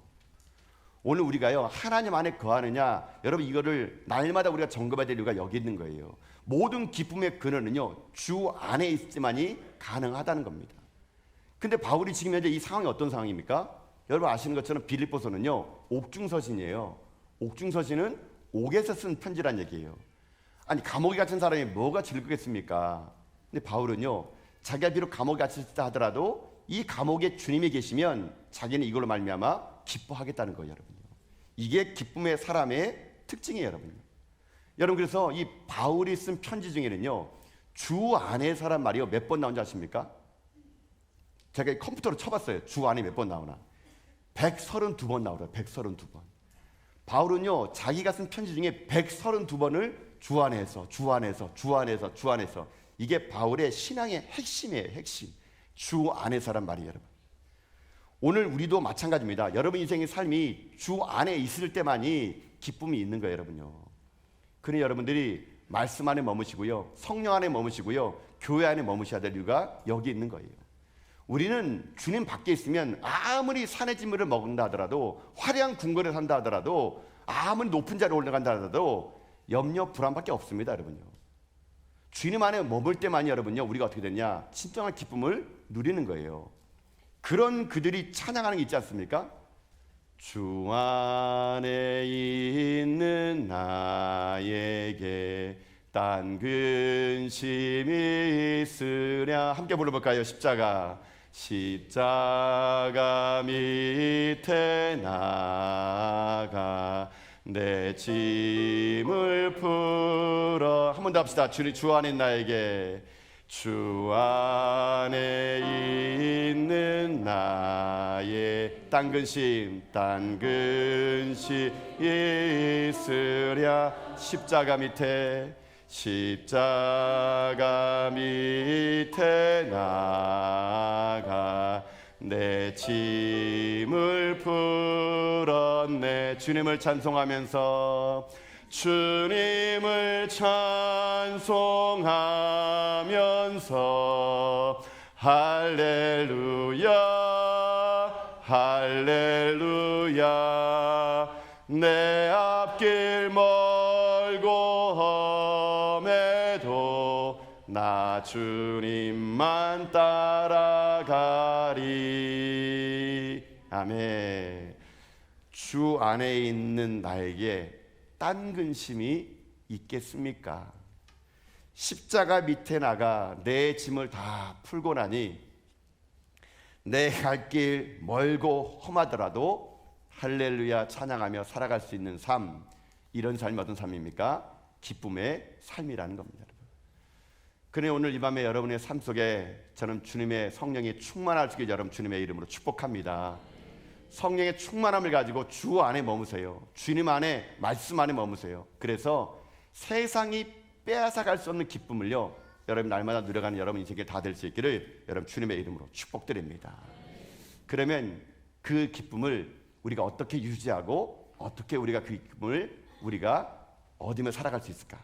오늘 우리가요 하나님 안에 거하느냐, 여러분 이거를 날마다 우리가 점검해야 될 이유가 여기 있는 거예요. 모든 기쁨의 근원은요 주 안에 있을 때만이 가능하다는 겁니다. 근데 바울이 지금 현재 이 상황이 어떤 상황입니까? 여러분 아시는 것처럼 빌립보서는요 옥중서신이에요. 옥중서신은 옥에서 쓴 편지란 얘기예요. 아니 감옥에 갇힌 사람이 뭐가 즐거겠습니까? 근데 바울은요 자기가 비록 감옥에 갇혔다 하더라도 이 감옥에 주님이 계시면 자기는 이걸로 말미암아 기뻐하겠다는 거예요. 여러분요, 이게 기쁨의 사람의 특징이에요. 여러분요, 여러분 그래서 이 바울이 쓴 편지 중에는요 주 안에서란 말이요 몇 번 나온지 아십니까? 제가 컴퓨터로 쳐봤어요. 주 안에 몇 번 나오나. 132번 나오더라고요. 132번. 바울은요 자기가 쓴 편지 중에 132번을 주 안에서, 주 안에서, 주 안에서, 주 안에서. 이게 바울의 신앙의 핵심이에요. 핵심. 주 안에서란 말이에요. 여러분, 오늘 우리도 마찬가지입니다. 여러분 인생의 삶이 주 안에 있을 때만이 기쁨이 있는 거예요. 여러분요, 그러니 여러분들이 말씀 안에 머무시고요 성령 안에 머무시고요 교회 안에 머무셔야 될 이유가 여기 있는 거예요. 우리는 주님 밖에 있으면 아무리 산의 진물을 먹는다 하더라도, 화려한 궁궐에 산다 하더라도, 아무리 높은 자리에 올라간다 하더라도 염려 불안밖에 없습니다. 여러분요, 주님 안에 머물 때만이 여러분요 우리가 어떻게 되냐, 진정한 기쁨을 누리는 거예요. 그런 그들이 찬양하는 게 있지 않습니까? 주 안에 있는 나에게 딴 근심이 있으랴. 함께 불러볼까요? 십자가 밑에 나가 내 짐을 풀어. 한 번 더 합시다. 주 안에 나에게, 주 안에 있는 나의 딴 근심 있으랴. 십자가 밑에 나가 내 짐을 풀었네. 주님을 찬송하면서, 주님을 찬송하면서 할렐루야 할렐루야. 내 앞길 멀고 험해도 나 주님만 따라가리. 아멘. 주 안에 있는 나에게 딴 근심이 있겠습니까? 십자가 밑에 나가 내 짐을 다 풀고 나니 내 갈 길 멀고 험하더라도 할렐루야 찬양하며 살아갈 수 있는 삶, 이런 삶이 어떤 삶입니까? 기쁨의 삶이라는 겁니다. 그래, 오늘 이 밤에 여러분의 삶 속에 저는 주님의 성령이 충만할 수 있게 여러분 주님의 이름으로 축복합니다. 성령의 충만함을 가지고 주 안에 머무세요. 주님 안에, 말씀 안에 머무세요. 그래서 세상이 빼앗아갈 수 없는 기쁨을요, 여러분 날마다 누려가는 여러분 인생에 다 될 수 있기를 여러분 주님의 이름으로 축복드립니다. 그러면 그 기쁨을 우리가 어떻게 유지하고 어떻게 우리가 그 기쁨을 우리가 얻으며 살아갈 수 있을까?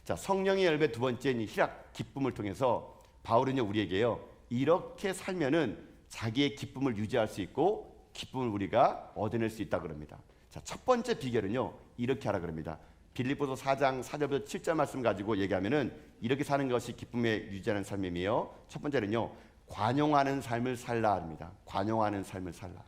자, 성령의 열매 두 번째인 희락 기쁨을 통해서 바울은요 우리에게요 이렇게 살면은 자기의 기쁨을 유지할 수 있고 기쁨을 우리가 얻어낼 수 있다 그럽니다. 자, 첫 번째 비결은요 이렇게 하라 그럽니다. 빌립보서 4장 4절부터 7절 말씀 가지고 얘기하면은 이렇게 사는 것이 기쁨에 유지하는 삶이며, 첫 번째는요 관용하는 삶을 살라 합니다. 관용하는 삶을 살라.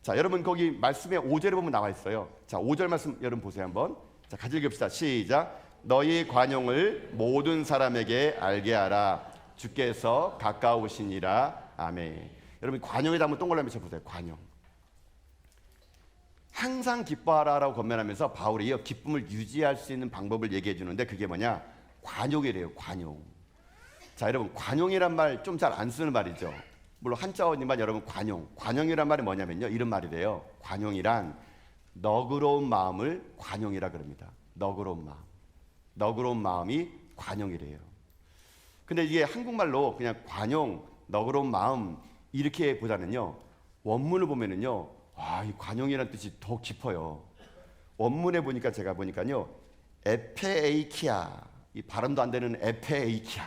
자, 여러분 거기 말씀에 5절에 보면 나와 있어요. 자, 5절 말씀 여러분 보세요 한번. 자, 같이 읽읍시다. 시작. 너희 관용을 모든 사람에게 알게 하라. 주께서 가까우시니라. 아멘. 여러분 관용에다 한번 동그라미 쳐보세요. 관용. 항상 기뻐하라라고 권면하면서 바울이 기쁨을 유지할 수 있는 방법을 얘기해 주는데 그게 뭐냐? 관용이래요. 관용. 자, 여러분 관용이란 말 좀 잘 안 쓰는 말이죠. 물론 한자어지만 여러분 관용이란 말이 뭐냐면요 이런 말이래요. 관용이란 너그러운 마음을 관용이라 그럽니다. 너그러운 마음이 관용이래요. 근데 이게 한국말로 그냥 관용, 너그러운 마음 이렇게 보다는요 원문을 보면은요 이 관용이라는 뜻이 더 깊어요. 원문에 보니까 제가 보니까요 에페에이키아, 이 발음도 안 되는 에페에이키아,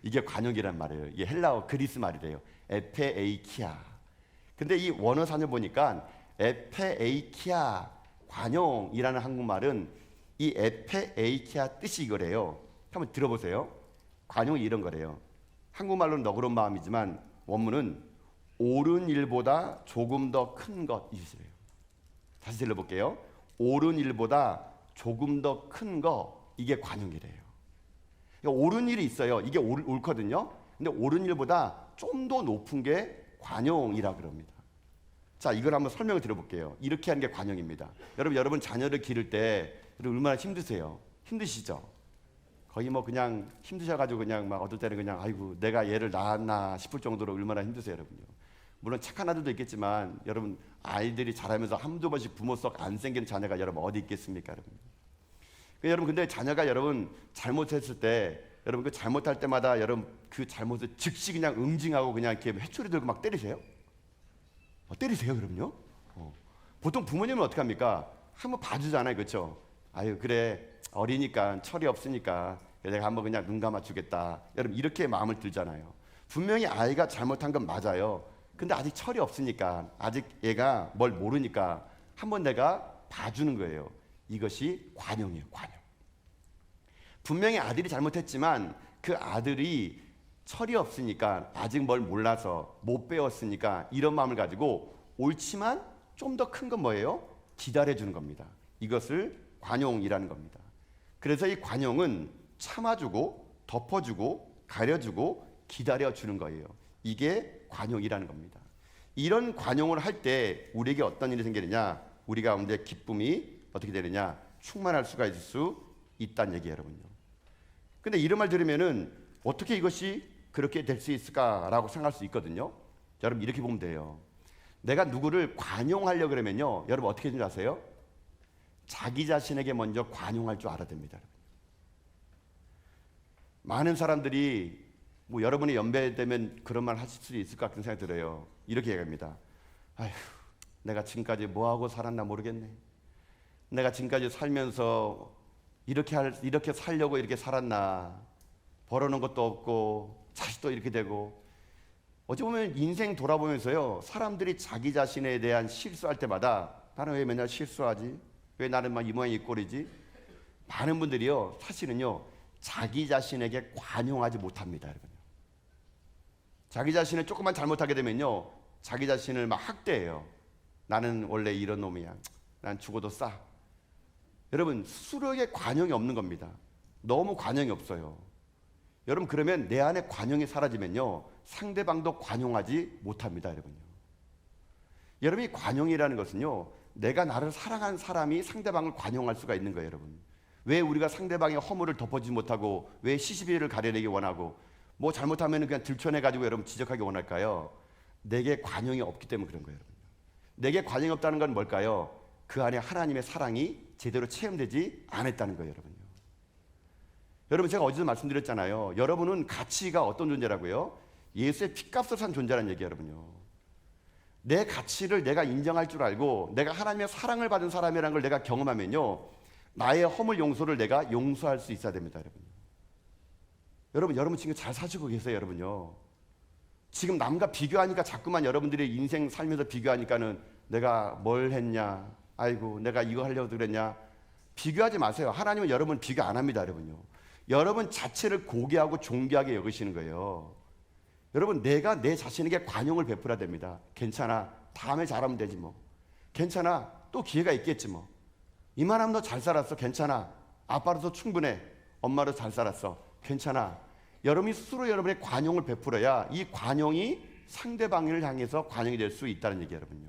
이게 관용이란 말이에요. 이게 헬라어 그리스 말이래요. 에페에이키아. 근데 이 원어산을 보니까 에페에이키아 관용이라는 한국말은 이 에페에이키아 뜻이 이거래요. 한번 들어보세요. 관용이 이런 거래요. 한국말로는 너그러운 마음이지만 원문은 옳은 일보다 조금 더 큰 것 이시래요. 다시 들려볼게요. 옳은 일보다 조금 더 큰 거, 이게 관용이래요. 그러니까 옳은 일이 있어요. 이게 옳거든요. 근데 옳은 일보다 좀 더 높은 게 관용이라 그럽니다. 자, 이걸 한번 설명을 드려볼게요. 이렇게 하는 게 관용입니다. 여러분 자녀를 기를 때 얼마나 힘드세요? 힘드시죠? 거의 뭐 그냥 힘드셔가지고 그냥 막 어떨 때는 그냥 아이고 내가 얘를 낳았나 싶을 정도로 얼마나 힘드세요, 여러분요. 물론 착한 아들도 있겠지만 여러분 아이들이 자라면서 한두 번씩 부모 속 안 생기는 자녀가 여러분 어디 있겠습니까, 여러분? 여러분 근데 자녀가 여러분 잘못했을 때 여러분 그 잘못할 때마다 여러분 그 잘못을 즉시 그냥 응징하고 그냥 이렇게 회초리 들고 막 때리세요? 때리세요, 여러분요? 보통 부모님은 어떻게 합니까? 한번 봐주잖아요, 그렇죠? 아유 그래 어리니까 철이 없으니까 내가 한번 그냥 눈 감아주겠다. 여러분 이렇게 마음을 들잖아요. 분명히 아이가 잘못한 건 맞아요. 근데 아직 철이 없으니까 아직 얘가 뭘 모르니까 한번 내가 봐주는 거예요. 이것이 관용이에요. 관용. 분명히 아들이 잘못했지만 그 아들이 철이 없으니까 아직 뭘 몰라서 못 배웠으니까 이런 마음을 가지고 옳지만 좀 더 큰 건 뭐예요? 기다려주는 겁니다. 이것을 관용이라는 겁니다. 그래서 이 관용은 참아주고 덮어주고 가려주고 기다려주는 거예요. 이게 관용이라는 겁니다. 이런 관용을 할 때 우리에게 어떤 일이 생기느냐? 우리 가운데 기쁨이 어떻게 되느냐? 충만할 수가 있을 수 있다는 얘기예요, 여러분요. 근데 이런 말 들으면은 어떻게 이것이 그렇게 될 수 있을까라고 생각할 수 있거든요. 여러분 이렇게 보면 돼요. 내가 누구를 관용하려고 그러면요, 여러분 어떻게 좀 아세요? 자기 자신에게 먼저 관용할 줄 알아야 됩니다. 많은 사람들이 뭐 여러분이 연배되면 그런 말 하실 수 있을 것 같은 생각이 들어요. 이렇게 얘기합니다. 아휴, 내가 지금까지 뭐 하고 살았나 모르겠네. 내가 지금까지 살면서 이렇게 살려고 이렇게 살았나. 벌어놓은 것도 없고 자식도 이렇게 되고. 어찌 보면 인생 돌아보면서요, 사람들이 자기 자신에 대한 실수할 때마다 나는 왜 맨날 실수하지? 왜 나는 막 이 모양 이 꼴이지? 많은 분들이요, 사실은요, 자기 자신에게 관용하지 못합니다, 여러분. 자기 자신을 조금만 잘못하게 되면요, 자기 자신을 막 학대해요. 나는 원래 이런 놈이야. 난 죽어도 싸. 여러분, 스스로에게 관용이 없는 겁니다. 너무 관용이 없어요. 여러분, 그러면 내 안에 관용이 사라지면요, 상대방도 관용하지 못합니다, 여러분요. 여러분이 관용이라는 것은요, 내가 나를 사랑하는 사람이 상대방을 관용할 수가 있는 거예요, 여러분. 왜 우리가 상대방의 허물을 덮어주지 못하고 왜 시시비를 가려내기 원하고 뭐 잘못하면 그냥 들춰내가지고 여러분 지적하기 원할까요? 내게 관용이 없기 때문에 그런 거예요, 여러분. 내게 관용이 없다는 건 뭘까요? 그 안에 하나님의 사랑이 제대로 체험되지 않았다는 거예요, 여러분요. 여러분 제가 어제도 말씀드렸잖아요. 여러분은 가치가 어떤 존재라고요? 예수의 핏값을 산 존재라는 얘기예요, 여러분요. 내 가치를 내가 인정할 줄 알고 내가 하나님의 사랑을 받은 사람이라는 걸 내가 경험하면요, 나의 허물 용서를 내가 용서할 수 있어야 됩니다, 여러분. 여러분 지금 잘 사시고 계세요, 여러분요. 지금 남과 비교하니까 자꾸만 여러분들이 인생 살면서 비교하니까는 내가 뭘 했냐, 아이고 내가 이거 하려고 그랬냐. 비교하지 마세요. 하나님은 여러분 비교 안 합니다, 여러분요. 여러분 자체를 고귀하고 존귀하게 여기시는 거예요. 여러분 내가 내 자신에게 관용을 베풀어야 됩니다. 괜찮아, 다음에 잘하면 되지 뭐. 괜찮아, 또 기회가 있겠지 뭐. 이만하면 너 잘 살았어. 괜찮아, 아빠로서 충분해. 엄마로 잘 살았어. 괜찮아. 여러분이 스스로 여러분의 관용을 베풀어야 이 관용이 상대방을 향해서 관용이 될 수 있다는 얘기예요, 여러분요.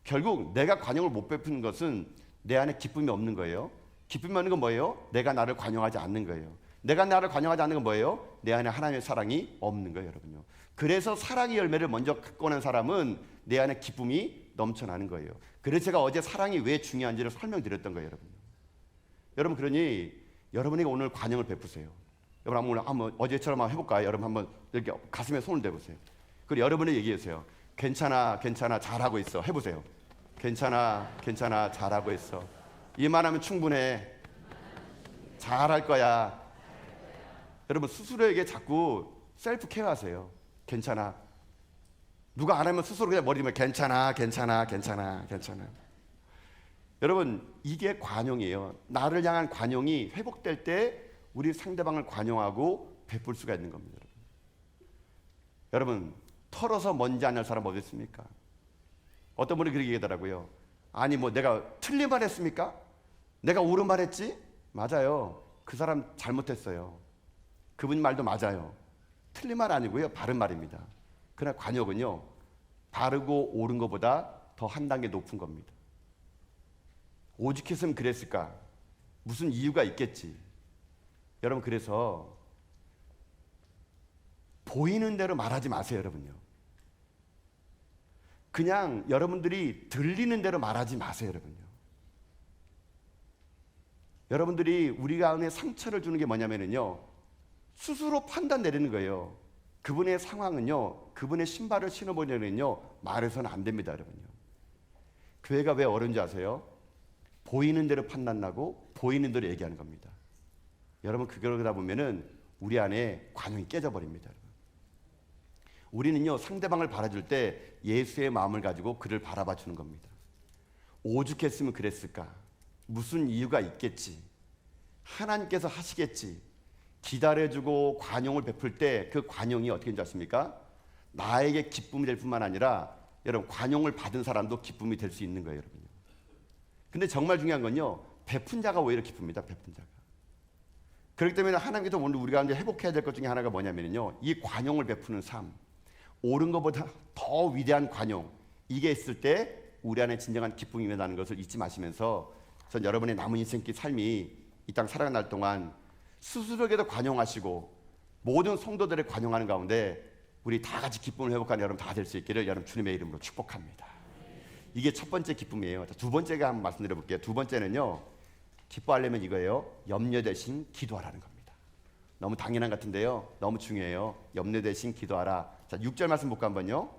결국 내가 관용을 못 베푸는 것은 내 안에 기쁨이 없는 거예요. 기쁨이 없는 건 뭐예요? 내가 나를 관용하지 않는 거예요. 내가 나를 관용하지 않는 건 뭐예요? 내 안에 하나님의 사랑이 없는 거예요, 여러분요. 그래서 사랑의 열매를 먼저 갖고 오는 사람은 내 안에 기쁨이 넘쳐나는 거예요. 그래서 제가 어제 사랑이 왜 중요한지를 설명드렸던 거예요, 여러분요. 여러분 그러니 여러분이 오늘 관용을 베푸세요. 여러분 오늘 한번 어제처럼 한번 해볼까요? 여러분 한번 이렇게 가슴에 손을 대보세요. 그리고 여러분이 얘기하세요. 괜찮아, 괜찮아, 잘하고 있어. 해보세요. 괜찮아, 괜찮아, 잘하고 있어. 이만하면 충분해. 잘할 거야. 여러분 스스로에게 자꾸 셀프 케어하세요. 괜찮아. 누가 안 하면 스스로 그냥 머리 들면 괜찮아, 괜찮아, 괜찮아, 괜찮아. 여러분 이게 관용이에요. 나를 향한 관용이 회복될 때 우리 상대방을 관용하고 베풀 수가 있는 겁니다. 여러분 털어서 먼지 안 날 사람 어디 있습니까? 어떤 분이 그렇게 얘기하더라고요. 아니 뭐 내가 틀린 말 했습니까? 내가 옳은 말 했지? 맞아요. 그 사람 잘못했어요. 그분 말도 맞아요. 틀린 말 아니고요, 바른 말입니다. 그러나 관역은요, 바르고 옳은 것보다 더 한 단계 높은 겁니다. 오죽했으면 그랬을까? 무슨 이유가 있겠지. 여러분 그래서 보이는 대로 말하지 마세요, 여러분요. 그냥 여러분들이 들리는 대로 말하지 마세요, 여러분요. 여러분들이 우리 가운데 상처를 주는 게 뭐냐면요, 스스로 판단 내리는 거예요. 그분의 상황은요, 그분의 신발을 신어보려면요, 말해서는 안 됩니다, 여러분요. 교회가 왜 어려운지 아세요? 보이는 대로 판단나고 보이는 대로 얘기하는 겁니다. 여러분 그러다 보면은 우리 안에 관용이 깨져버립니다. 여러분. 우리는요 상대방을 바라줄 때 예수의 마음을 가지고 그를 바라봐 주는 겁니다. 오죽했으면 그랬을까? 무슨 이유가 있겠지? 하나님께서 하시겠지? 기다려주고 관용을 베풀 때 그 관용이 어떻게 되는지 아십니까? 나에게 기쁨이 될 뿐만 아니라 여러분 관용을 받은 사람도 기쁨이 될 수 있는 거예요, 여러분요. 근데 정말 중요한 건요, 베푼 자가 오히려 기쁩니다. 베푼 자가. 그렇기 때문에 하나님께서 오늘 우리가 이제 회복해야 될 것 중에 하나가 뭐냐면요, 이 관용을 베푸는 삶, 옳은 것보다 더 위대한 관용, 이게 있을 때 우리 안에 진정한 기쁨이 임한다는 것을 잊지 마시면서 전 여러분의 남은 인생길 삶이 이 땅 살아가는 날 동안 스스로에게도 관용하시고 모든 성도들을 관용하는 가운데 우리 다 같이 기쁨을 회복하는 여러분 다 될 수 있기를 여러분 주님의 이름으로 축복합니다. 이게 첫 번째 기쁨이에요. 두 번째가 한번 말씀드려 볼게요. 두 번째는요, 기뻐하려면 이거예요. 염려 대신 기도하라는 겁니다. 너무 당연한 것 같은데요, 너무 중요해요. 염려 대신 기도하라. 자, 6절 말씀 볼까 한번요.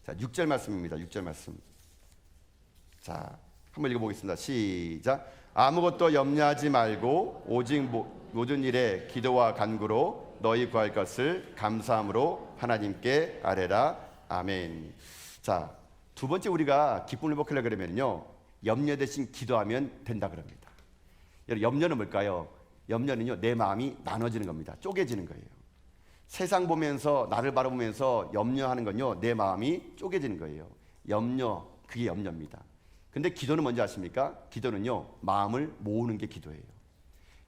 자, 6절 말씀입니다. 6절 말씀. 자, 한번 읽어보겠습니다. 시작. 아무것도 염려하지 말고 오직 모든 일에 기도와 간구로 너희 구할 것을 감사함으로 하나님께 아뢰라. 아멘. 자, 두 번째 우리가 기쁨을 회복하려고 그러면요, 염려 대신 기도하면 된다 그럽니다. 여러분 염려는 뭘까요? 염려는요, 내 마음이 나눠지는 겁니다. 쪼개지는 거예요. 세상 보면서 나를 바라보면서 염려하는 건요, 내 마음이 쪼개지는 거예요. 염려, 그게 염려입니다. 근데 기도는 뭔지 아십니까? 기도는요, 마음을 모으는 게 기도예요.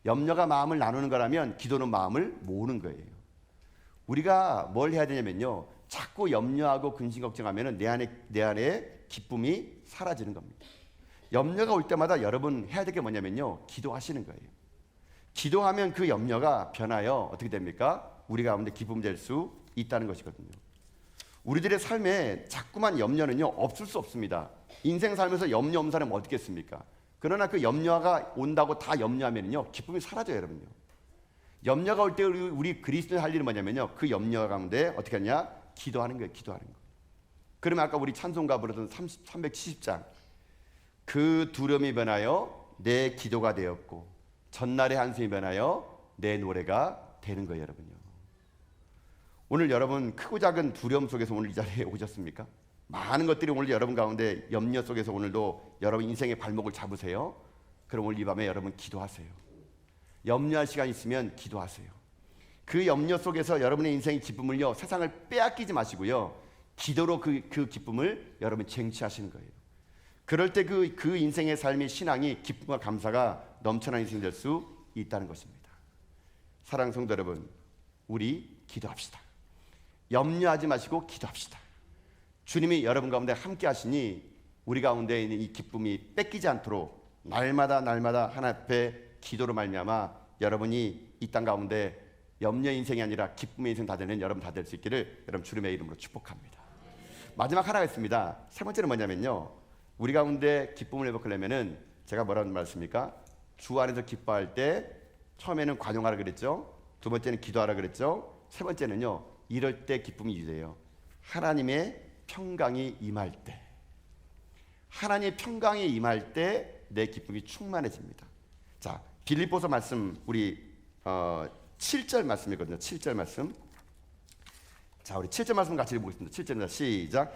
염려가 마음을 나누는 거라면 기도는 마음을 모으는 거예요. 우리가 뭘 해야 되냐면요, 자꾸 염려하고 근심 걱정하면 내 안에 기쁨이 사라지는 겁니다. 염려가 올 때마다 여러분 해야 될 게 뭐냐면요, 기도하시는 거예요. 기도하면 그 염려가 변하여 어떻게 됩니까? 우리 가운데 기쁨이 될 수 있다는 것이거든요. 우리들의 삶에 자꾸만 염려는요 없을 수 없습니다. 인생 살면서 염려 없는 사람은 어떻겠습니까? 그러나 그 염려가 온다고 다 염려하면요 기쁨이 사라져요, 여러분요. 염려가 올 때 우리 그리스도인이 할 일은 뭐냐면요, 그 염려 가운데 어떻게 하냐? 기도하는 거예요. 기도하는 거. 그러면 아까 우리 찬송가 부르던 370장, 그 두려움이 변하여 내 기도가 되었고 전날의 한숨이 변하여 내 노래가 되는 거예요, 여러분요. 오늘 여러분 크고 작은 두려움 속에서 오늘 이 자리에 오셨습니까? 많은 것들이 오늘 여러분 가운데 염려 속에서 오늘도 여러분 인생의 발목을 잡으세요. 그럼 오늘 이 밤에 여러분 기도하세요. 염려할 시간 있으면 기도하세요. 그 염려 속에서 여러분의 인생의 기쁨을요, 세상을 빼앗기지 마시고요, 기도로 그 기쁨을 여러분 쟁취하시는 거예요. 그럴 때 그 인생의 삶의 신앙이 기쁨과 감사가 넘쳐나는 인생이 될 수 있다는 것입니다. 사랑하는 성도 여러분, 우리 기도합시다. 염려하지 마시고 기도합시다. 주님이 여러분 가운데 함께 하시니 우리 가운데 있는 이 기쁨이 뺏기지 않도록 날마다 하나님 앞에 기도로 말미암아 여러분이 이 땅 가운데 염려 인생이 아니라 기쁨의 인생 다 되는 여러분 다 될 수 있기를 여러분 주님의 이름으로 축복합니다. 마지막 하나가 있습니다. 세 번째는 뭐냐면요, 우리 가운데 기쁨을 회복하려면은 제가 뭐라는 말씀입니까? 주 안에서 기뻐할 때 처음에는 관용하라 그랬죠. 두 번째는 기도하라 그랬죠. 세 번째는요, 이럴 때 기쁨이 유래해요. 하나님의 평강이 임할 때, 하나님의 평강이 임할 때 내 기쁨이 충만해집니다. 자, 빌립보서 말씀 우리 7절 말씀이거든요. 7절 말씀. 자, 우리 7절 말씀 같이 읽어보겠습니다. 7절입니다. 시작.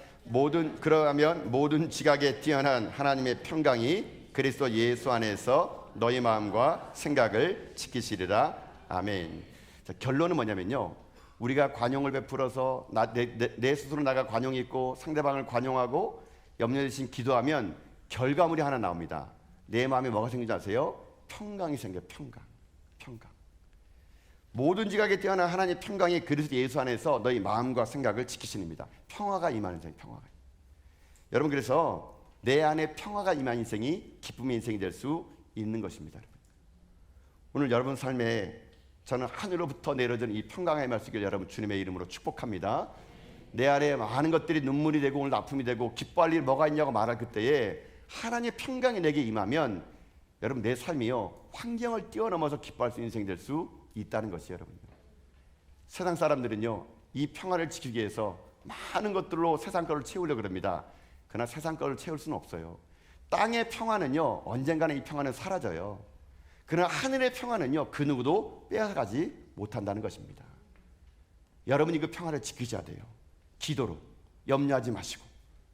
그러하면 모든 지각에 뛰어난 하나님의 평강이 그리스도 예수 안에서 너희 마음과 생각을 지키시리라. 아멘. 자, 결론은 뭐냐면요, 우리가 관용을 베풀어서 내 스스로 나가 관용이 있고 상대방을 관용하고 염려 대신 기도하면 결과물이 하나 나옵니다. 내 마음에 뭐가 생기지 아세요? 평강이 생겨요. 평강. 모든 지각에 뛰어난 하나님의 평강이 그리스도 예수 안에서 너희 마음과 생각을 지키시니입니다. 평화가 임하는 인생, 평화가. 여러분, 그래서 내 안에 평화가 임한 인생이 기쁨의 인생이 될 수 있는 것입니다. 오늘 여러분 삶에 저는 하늘로부터 내려진 이 평강의 말씀을 여러분 주님의 이름으로 축복합니다. 내 안에 많은 것들이 눈물이 되고 오늘 아픔이 되고 기뻐할 일 뭐가 있냐고 말할 그때에 하나님의 평강이 내게 임하면 여러분 내 삶이요, 환경을 뛰어넘어서 기뻐할 수 있는 인생이 될 수 있다는 것이에요. 여러분, 세상 사람들은요, 이 평화를 지키기 위해서 많은 것들로 세상 거를 채우려고 합니다. 그러나 세상 거를 채울 수는 없어요. 땅의 평화는요, 언젠가는 이 평화는 사라져요. 그러나 하늘의 평화는요, 그 누구도 빼앗아가지 못한다는 것입니다. 여러분이 그 평화를 지키셔야 돼요. 기도로 염려하지 마시고,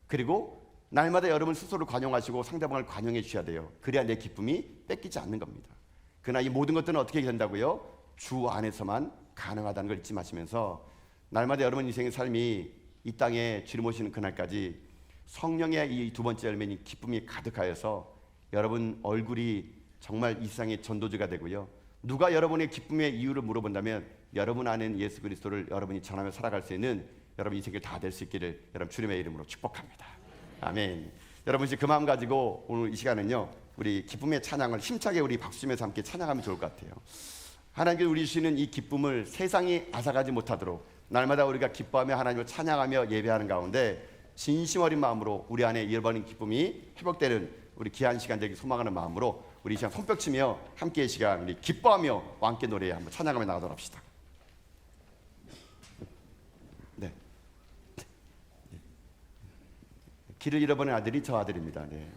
그리고 날마다 여러분 스스로를 관용하시고 상대방을 관용해 주셔야 돼요. 그래야 내 기쁨이 뺏기지 않는 겁니다. 그러나 이 모든 것들은 어떻게 된다고요? 주 안에서만 가능하다는 걸 잊지 마시면서 날마다 여러분 인생의 삶이 이 땅에 주님 오시는 그날까지 성령의 이 두 번째 열매인 기쁨이 가득하여서 여러분 얼굴이 정말 이 세상의 전도주가 되고요, 누가 여러분의 기쁨의 이유를 물어본다면 여러분 안에 예수 그리스도를 여러분이 전하며 살아갈 수 있는 여러분 인생을 다 될 수 있기를 여러분 주님의 이름으로 축복합니다. 아멘. 여러분 이제 그 마음 가지고 오늘 이 시간은요, 우리 기쁨의 찬양을 힘차게 우리 박수치면서 함께 찬양하면 좋을 것 같아요. 하나님께서 우리 주시는 이 기쁨을 세상이 앗아가지 못하도록 날마다 우리가 기뻐하며 하나님을 찬양하며 예배하는 가운데 진심 어린 마음으로 우리 안에 잃어버린 기쁨이 회복되는 우리 귀한 시간 되기 소망하는 마음으로 우리 이 시간 손뼉치며 함께 이 시간 우리 기뻐하며 함께 노래 한번 찬양하며 나가도록 합시다. 네. 길을 잃어버린 아들이 저 아들입니다. 네.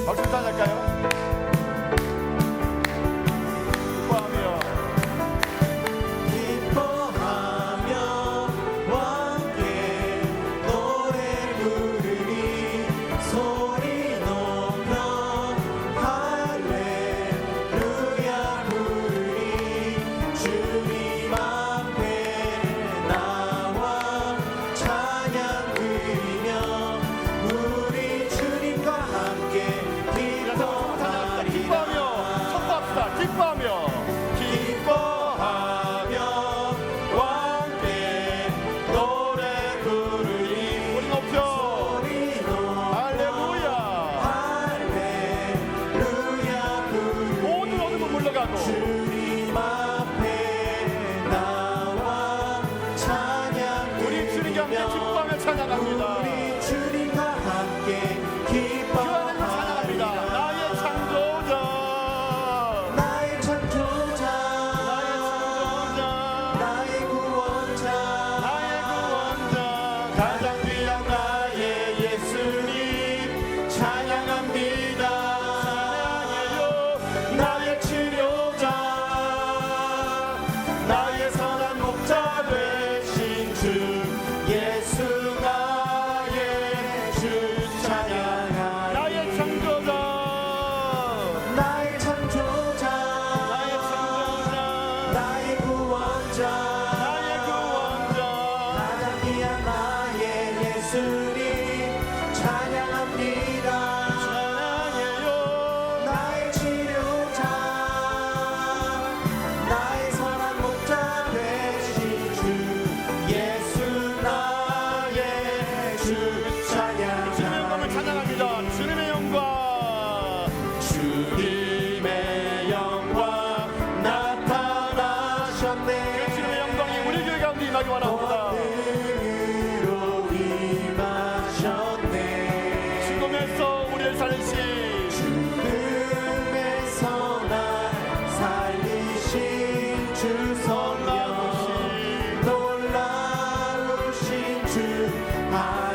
박수 찬양할까요? 우리 주님과 함께 길을 임하기 원합니다. 죽음에서 우리를 살리신, 죽음에서 날 살리신 주 성령, 놀라우신 주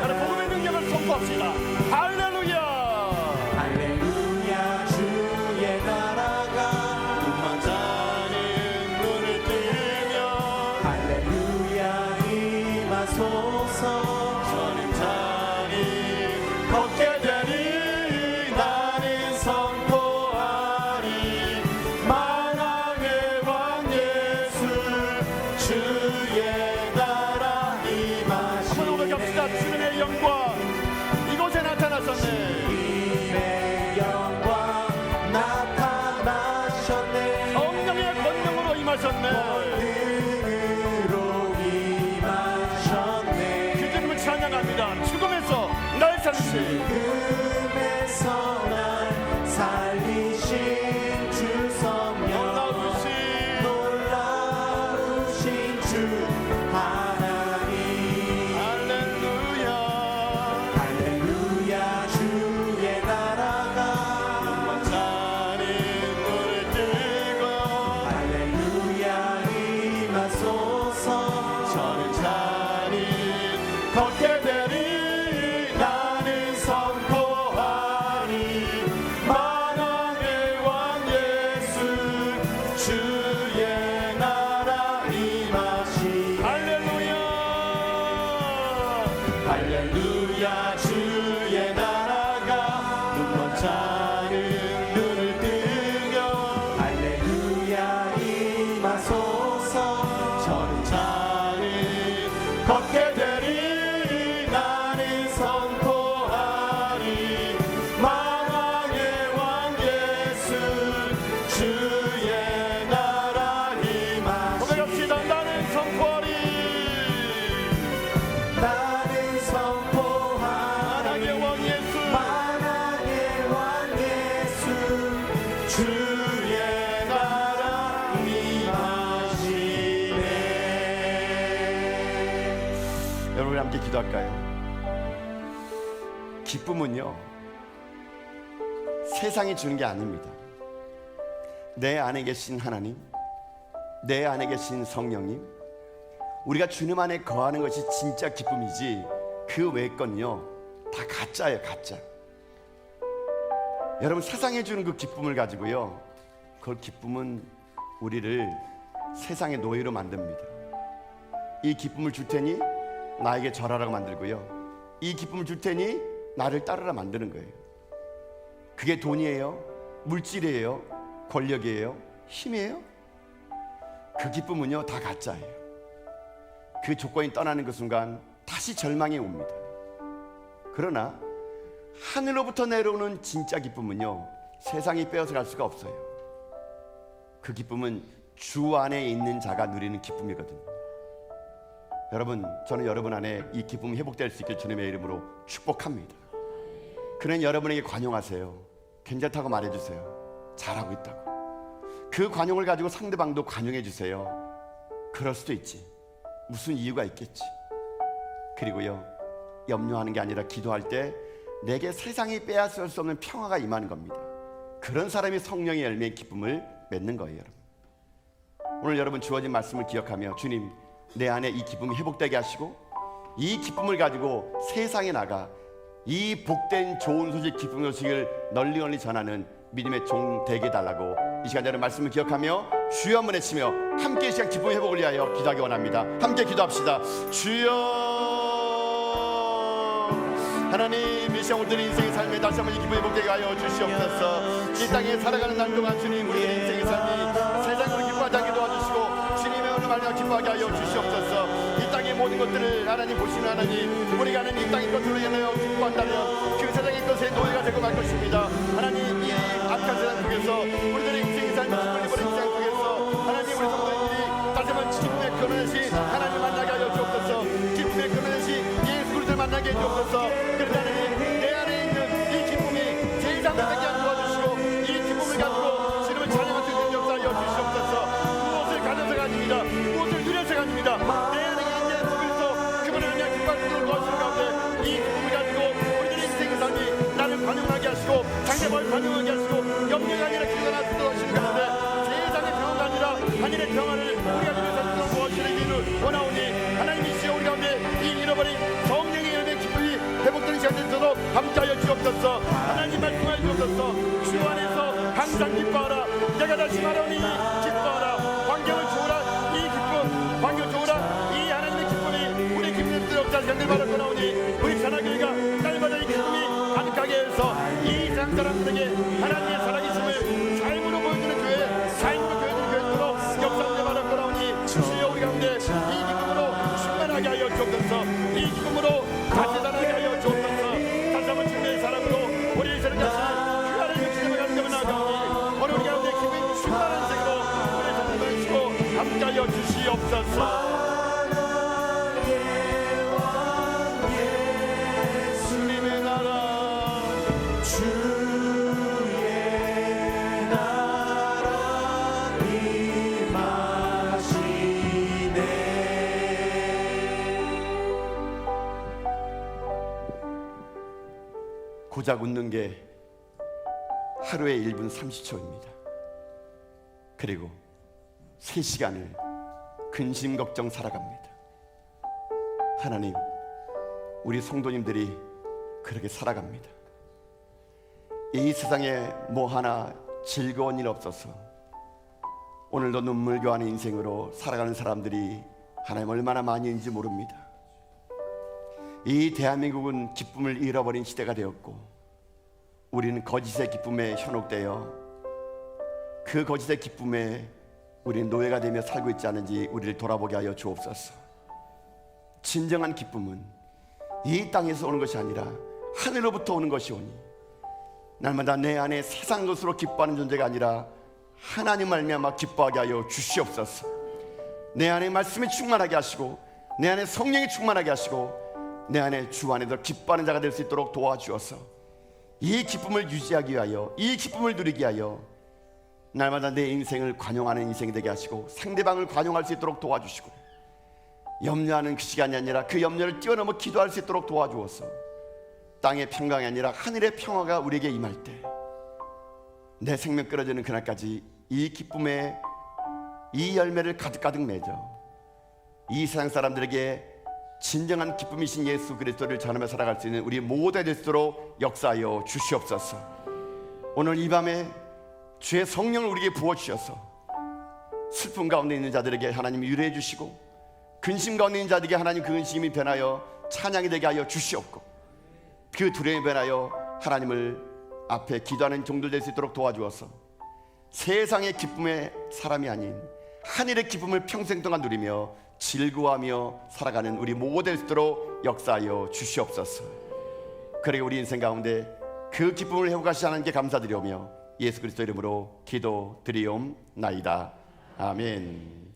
여러분 복음의 능력을 선포합시다. 할렐루야. 할렐루야. 주의 나라가 만자는 눈을 뜨며 할렐루야 임하소서. 저는 자리 걷게 되리. 나는 선포하리. 만왕의 왕 예수 주의 나라 임하시네. 한번 고백합시다. 주님의 영광 이곳에 나타나셨네. 주님의 영광 나타나셨네. 성령의 권능으로 임하셨네. 권능으로 임하셨네. 그 주님을 찬양합니다. 죽음에서 날 살리신, 죽음에서 날 살리신 주 성령, 놀라우신 주 하나님. 할렐루야. 할렐루야. 주의 나라가 자는 눈을 뜨고 할렐루야 임하소서. 저는 자리 걷게 되리. 나는 선포하리. 만왕의 왕 예수 주의 나라 임하시. 할렐루야. 할렐루야. 주의 나라가 눈먼 자는 눈을 뜨며 할렐루야 임하소서. 저는 자는 걷게 되리. 나는 선포하리. 만왕의 왕 예수 주의 나라 임하시. 고백합시다. 나는 선포하리. 나는 만왕의 선포하리. 왕 예수 만왕의 왕 예수 주의 나라 임하시네. 여러분 함께 기도할까요? 기쁨은요 세상이 주는 게 아닙니다. 내 안에 계신 하나님, 내 안에 계신 성령님, 우리가 주님 안에 거하는 것이 진짜 기쁨이지 그 외의 건요 다 가짜예요. 가짜. 여러분 세상에 주는 그 기쁨을 가지고요, 그 기쁨은 우리를 세상의 노예로 만듭니다. 이 기쁨을 줄 테니 나에게 절하라고 만들고요, 이 기쁨을 줄 테니 나를 따르라 만드는 거예요. 그게 돈이에요? 물질이에요? 권력이에요? 힘이에요? 그 기쁨은요 다 가짜예요. 그 조건이 떠나는 그 순간 다시 절망이 옵니다. 그러나 하늘로부터 내려오는 진짜 기쁨은요 세상이 빼앗아갈 수가 없어요. 그 기쁨은 주 안에 있는 자가 누리는 기쁨이거든요. 여러분, 저는 여러분 안에 이 기쁨이 회복될 수 있길 주님의 이름으로 축복합니다. 그는 여러분에게 관용하세요. 괜찮다고 말해주세요. 잘하고 있다고. 그 관용을 가지고 상대방도 관용해 주세요. 그럴 수도 있지, 무슨 이유가 있겠지. 그리고요, 염려하는 게 아니라 기도할 때 내게 세상이 빼앗을 수 없는 평화가 임하는 겁니다. 그런 사람이 성령의 열매의 기쁨을 맺는 거예요. 여러분, 오늘 여러분 주어진 말씀을 기억하며 주님, 내 안에 이 기쁨이 회복되게 하시고 이 기쁨을 가지고 세상에 나가 이 복된 좋은 소식, 기쁨 소식을 널리 전하는 믿음의 종 되게 달라고 이 시간 여러분 말씀을 기억하며 주여 한번 외치며 함께 이 시간 기쁨의 회복을 위하여 기도하기 원합니다. 함께 기도합시다. 주여, 하나님, 이 시간 우리들의 인생의 삶에 다시 한번 이 기쁨 회복되게 하여 주시옵소서. 이 땅에 살아가는 날 동안 주님, 우리의 인생의 삶이 세상으로 기뻐하지 않게 도와주시고 주님의 오늘 말씀 기뻐하게 하여 주시옵소서. 이 땅의 모든 것들을 하나님 보시는 하나님, 우리가 아는 이 땅의 것으로 인하여 기뻐한다면 그 세상의 것에 노예가 되고 말 것입니다. 하나님, 이 악한 세상 속에서 우리들의 인생의 삶이 기쁨을 버린 세상 속에서 하나님, 우리 성도님들이 다시 한번 기쁨의 근원이신 하나님 만나게 하여 주옵소서. 기쁨의 근원이신 예수 그리스도를 만나게 해 주옵소서. 그런데 하나님, 내 안에 있는 이 기쁨이 세상을 되게 하여 도와주시고 이 기쁨을 가지고 주님을 찬양할 수 있는 역사 하여 주시옵소서. 무엇을 가져서가 아닙니다. 무엇을 누려서가 아닙니다. 내 안에 평안하게 하시고 염려가 아니라 기도가 나타나시는 가운데 세상의 평화가 아니라 하늘의 평화를 우리가 누려서 무엇이라기를 원하오니 하나님이시여 우리 가운데 이 잃어버린 성령의 열매 기쁨이 회복되는 시간이 있어도 함께하여 주옵소서. 하나님 말씀하여 주옵소서. 주 안에서 항상 기뻐하라. 내가 다시 말하오니 기뻐하라. 환경을 주오라. 이 기쁨 환경 주오라. 이 하나님의 기쁨이 우리 기쁨의 역사를 견딜 바라 거나오니 우리 산하교회가 날마다 이 기쁨이 가득하게 해서 이 세상 사람들에게 하나님의 살아계심을 삶으로 보여주는 교회, 삶으로 교회들 교회로 역사를 바라 거나오니 주여 우리 가운데 이 기쁨으로 충만하게 하여 주옵소서. 이 기쁨으로 다재다능하게 하여 주옵소서. 다시 한번 주님의 사랑으로 우리 세상 다시 그 하나님의 기쁨을 가득하게 나가오니 오늘 우리 가운데 기쁨이 충만한 생으로 우리 성도를 주시고 함께하여 주시옵소서. 고작 웃는 게 하루에 1분 30초입니다. 그리고 3시간을 근심 걱정 살아갑니다. 하나님, 우리 성도님들이 그렇게 살아갑니다. 이 세상에 뭐 하나 즐거운 일 없어서 오늘도 눈물교환의 인생으로 살아가는 사람들이 하나님 얼마나 많이 있는지 모릅니다. 이 대한민국은 기쁨을 잃어버린 시대가 되었고 우리는 거짓의 기쁨에 현혹되어 그 거짓의 기쁨에 우리는 노예가 되며 살고 있지 않은지 우리를 돌아보게 하여 주옵소서. 진정한 기쁨은 이 땅에서 오는 것이 아니라 하늘로부터 오는 것이 오니 날마다 내 안에 세상 것으로 기뻐하는 존재가 아니라 하나님 말미암아 기뻐하게 하여 주시옵소서. 내 안에 말씀이 충만하게 하시고 내 안에 성령이 충만하게 하시고 내 안에 주 안에서 기뻐하는 자가 될 수 있도록 도와주어서 이 기쁨을 유지하기 위하여 이 기쁨을 누리기 위하여 날마다 내 인생을 관용하는 인생이 되게 하시고 상대방을 관용할 수 있도록 도와주시고 염려하는 그 시간이 아니라 그 염려를 뛰어넘어 기도할 수 있도록 도와주어서 땅의 평강이 아니라 하늘의 평화가 우리에게 임할 때 내 생명 끊어지는 그날까지 이 기쁨에 이 열매를 가득가득 맺어 이 세상 사람들에게 진정한 기쁨이신 예수 그리스도를 전하며 살아갈 수 있는 우리 모두가 될 수 있도록 역사하여 주시옵소서. 오늘 이 밤에 주의 성령을 우리에게 부어주셔서 슬픔 가운데 있는 자들에게 하나님 위로해 주시고 근심 가운데 있는 자들에게 하나님 그 근심이 변하여 찬양이 되게 하여 주시옵고 그 두려움이 변하여 하나님을 앞에 기도하는 종들 될 수 있도록 도와주어서 세상의 기쁨의 사람이 아닌 하늘의 기쁨을 평생 동안 누리며 즐거워하며 살아가는 우리 모두 될 수 있도록 역사하여 주시옵소서. 그리고 우리 인생 가운데 그 기쁨을 회복하시지 하나님께 감사드리오며 예수 그리스도 이름으로 기도드리옵나이다. 아멘.